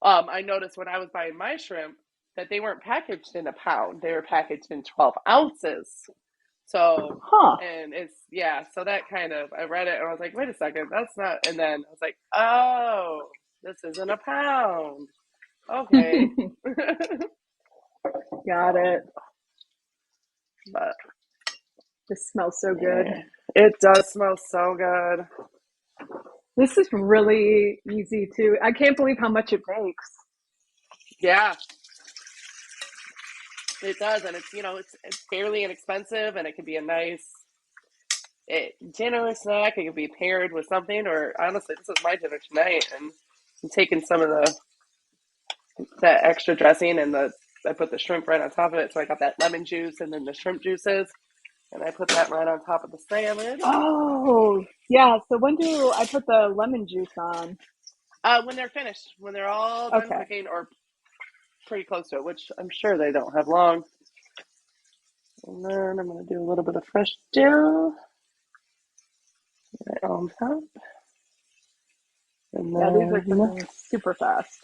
I noticed when I was buying my shrimp that they weren't packaged in a pound. They were packaged in 12 ounces. So, and it's, so that kind of, I read it and I was like, wait a second, that's not, and then I was like, oh, this isn't a pound. Okay. Got it. But this smells so good. It does smell so good. This is really easy too. I can't believe how much it makes. Yeah. It does, and it's, you know, it's fairly inexpensive, and it can be a nice dinner snack. It can be paired with something, or honestly, this is my dinner tonight, and I'm taking some of that extra dressing, and I put the shrimp right on top of it, so I got that lemon juice and then the shrimp juices, and I put that right on top of the salad. Oh, yeah. So when do I put the lemon juice on? When they're finished, when they're all done cooking, or pretty close to it, which I'm sure they don't have long. And then I'm going to do a little bit of fresh dill right on top. And then, these are cooking super fast.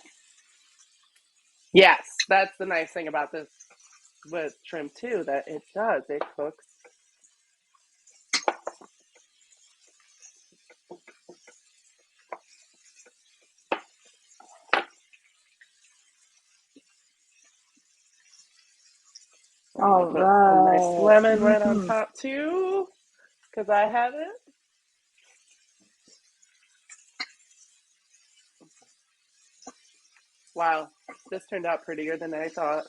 Yes, that's the nice thing about this with shrimp too, that it cooks. All right. A nice lemon right on top too, because I have it. Wow, this turned out prettier than I thought.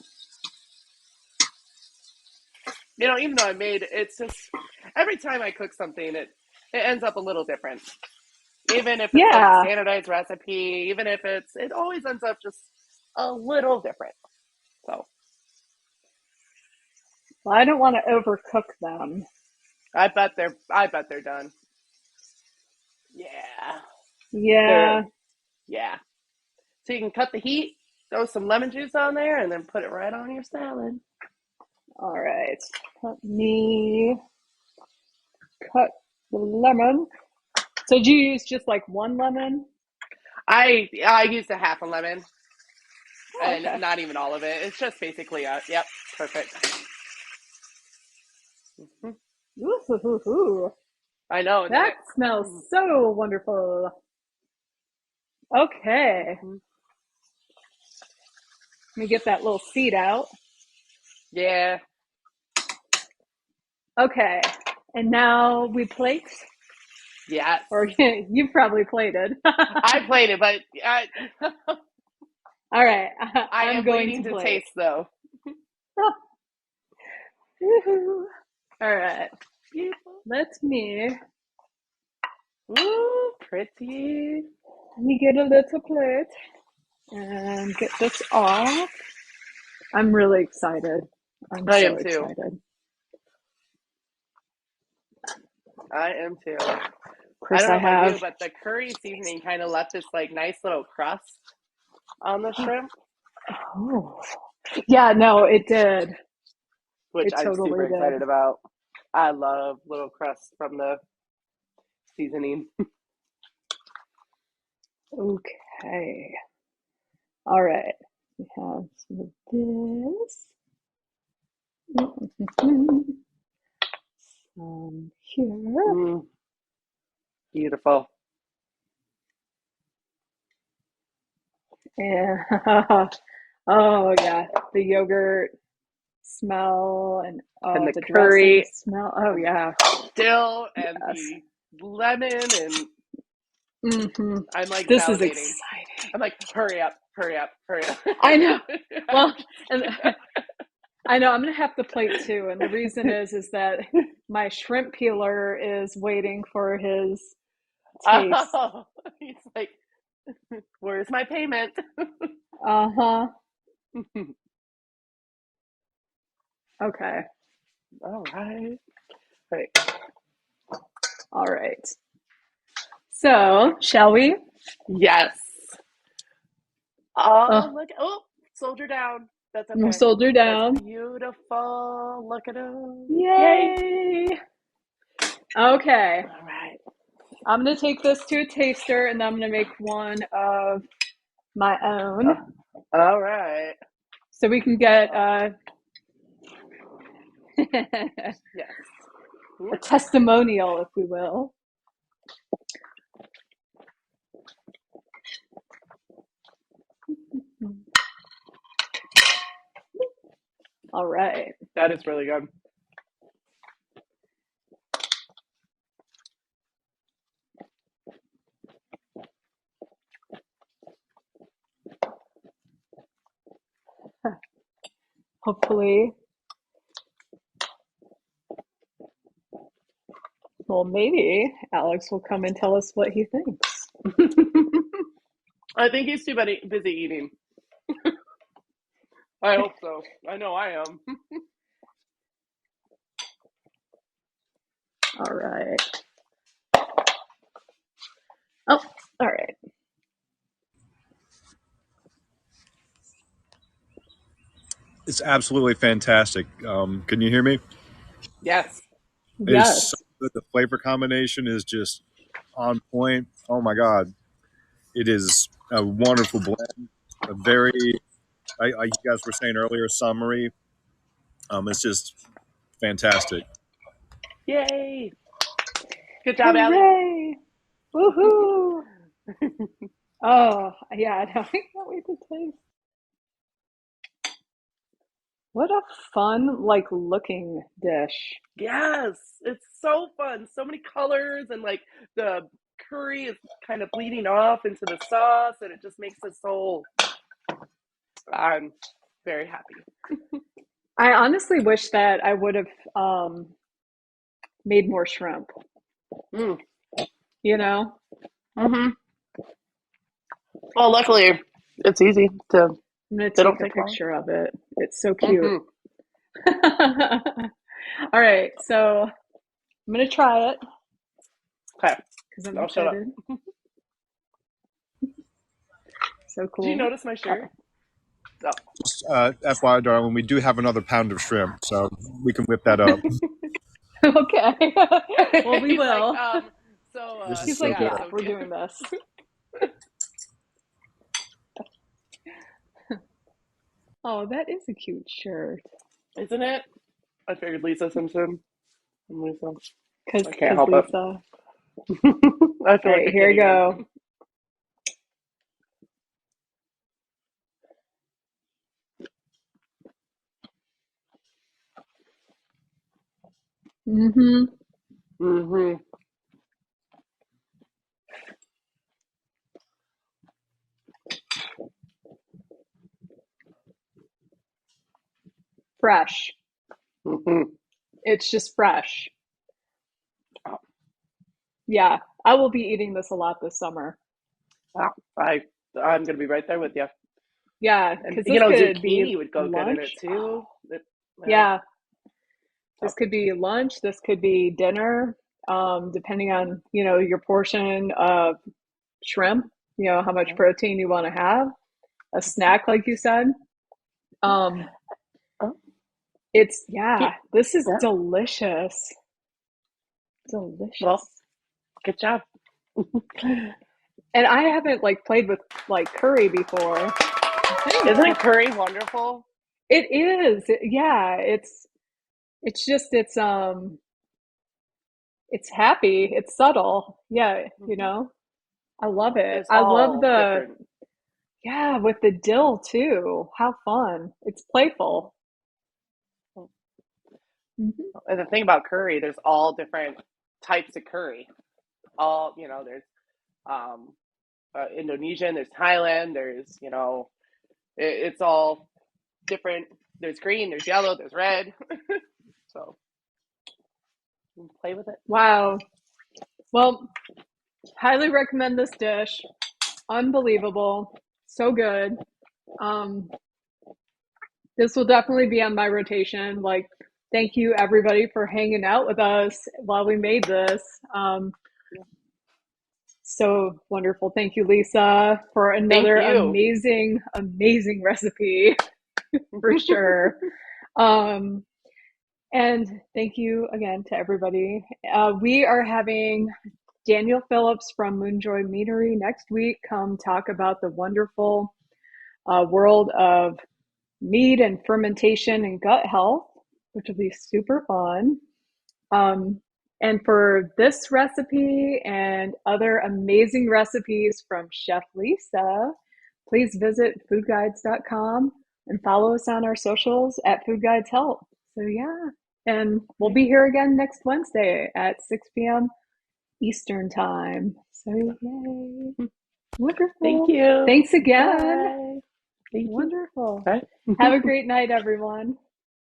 You know, even though I made it's just every time I cook something, it ends up a little different. Even if it's a standardized recipe, even if it always ends up just a little different. So, well, I don't want to overcook them. I bet they're done. Yeah. Yeah. So you can cut the heat, throw some lemon juice on there, and then put it right on your salad. All right. Let me cut the lemon. So did you use just like one lemon? I used a half a lemon. And not even all of it. It's just basically perfect. Ooh. I know. That smells so wonderful. Okay. Let me get that little seed out. Yeah. Okay. And now we plate? Yes. Or you probably plated. I plated, but all right. I am going waiting to plate. taste though. All right. Beautiful. Let me. Ooh, pretty. Let me get a little plate and get this off. I'm really excited. I am too. I am too. Chris, I don't know about you, but the curry seasoning kind of left this like nice little crust on the shrimp. Oh, yeah, no, it did. Which I'm super excited about. I love little crusts from the seasoning. Okay. All right. We have some of this. Some here. Beautiful. And oh yeah, the yogurt smell and the curry smell. Oh yeah, dill and the lemon and I'm like this salivating. Is exciting. I'm like, hurry up. I know. Well, and I know I'm gonna have to plate too, and the reason is that my shrimp peeler is waiting for his taste. Oh, he's like, where's my payment? Okay. All right. Right. All right. So, shall we? Yes. Oh, Oh, look. Oh, soldier down. That's we'll okay. soldier That's down. beautiful. Look at him. Yay. Yay! Okay. All right. I'm going to take this to a taster and then I'm going to make one of my own. All right. So we can get Yes. a testimonial, if we will. All right. That is really good. Hopefully, well, maybe Alex will come and tell us what he thinks. I think he's too busy eating. I hope so. I know I am. All right. Oh, all right. It's absolutely fantastic. Can you hear me? Yes. It is so Yes. good. The flavor combination is just on point. Oh my God. It is a wonderful blend. A very, like you guys were saying earlier, summery. It's just fantastic. Yay. Good job, Allie. Hooray! Woohoo! Oh, yeah, no, I can't wait to taste. What a fun, like, looking dish. Yes. It's so fun. So many colors, and like the curry is kind of bleeding off into the sauce, and it just makes it so. I'm very happy. I honestly wish that I would have made more shrimp, Mm. you know? Mm-hmm. Well, luckily, it's easy to. I'm gonna They don't take a take long. picture of it. It's so cute. Mm-hmm. All right, so I'm gonna try it Okay. because I'm I'll shut up. excited. So Do you cool. notice my shirt? Oh. Just FYI, darling, we do have another pound of shrimp, so we can whip that up. Okay. Well, we He's like, will. This is He's so like, yeah, good. yeah, so we're cute. doing this. Oh, that is a cute shirt. Isn't it? I figured Lisa Simpson. Lisa. Cause, I can't cause help it. Lisa. I All feel like right, a here kid we again. go. Mm-hmm. Mm-hmm. Fresh. Mm-hmm. It's just fresh. Oh, Yeah, I will be eating this a lot this summer. wow. I'm gonna be right there with you. Yeah, And because this could be zucchini would go good in it lunch. too. Yeah. Yeah, So, this could be lunch. This could be dinner. Depending on, your portion of shrimp, how much yeah. protein you want to have. A snack, like you said. Um, Oh, yeah, cute. this is Yeah. delicious. Well, Delicious. good job. And I haven't like played with like curry before. Isn't curry wonderful? It is. Yeah, it's happy. It's subtle. Yeah, Mm-hmm. I love it. It's I love all different. with the dill too. How fun. It's playful. Hmm. And the thing about curry, there's all different types of curry. There's um, Indonesian, there's Thailand, there's, it's all different. There's green, there's yellow, there's red. So you can play with it. Wow. Well, highly recommend this dish. Unbelievable. So good. Um, this will definitely be on my rotation, like thank you everybody for hanging out with us while we made this. So wonderful. Thank you, Lisa, for Thank another you. amazing, amazing recipe for sure. And thank you again to everybody. We are having Daniel Phillips from Moonjoy Meadery next week come talk about the wonderful world of mead and fermentation and gut health, which will be super fun. And for this recipe and other amazing recipes from Chef Lisa, please visit foodguides.com and follow us on our socials at Food Guides Help. So yeah, and we'll be here again next Wednesday at 6 p.m. Eastern time. So yay. Wonderful. Thank you. Thanks again. Bye. Thank Wonderful. you. Bye. Have a great night, everyone.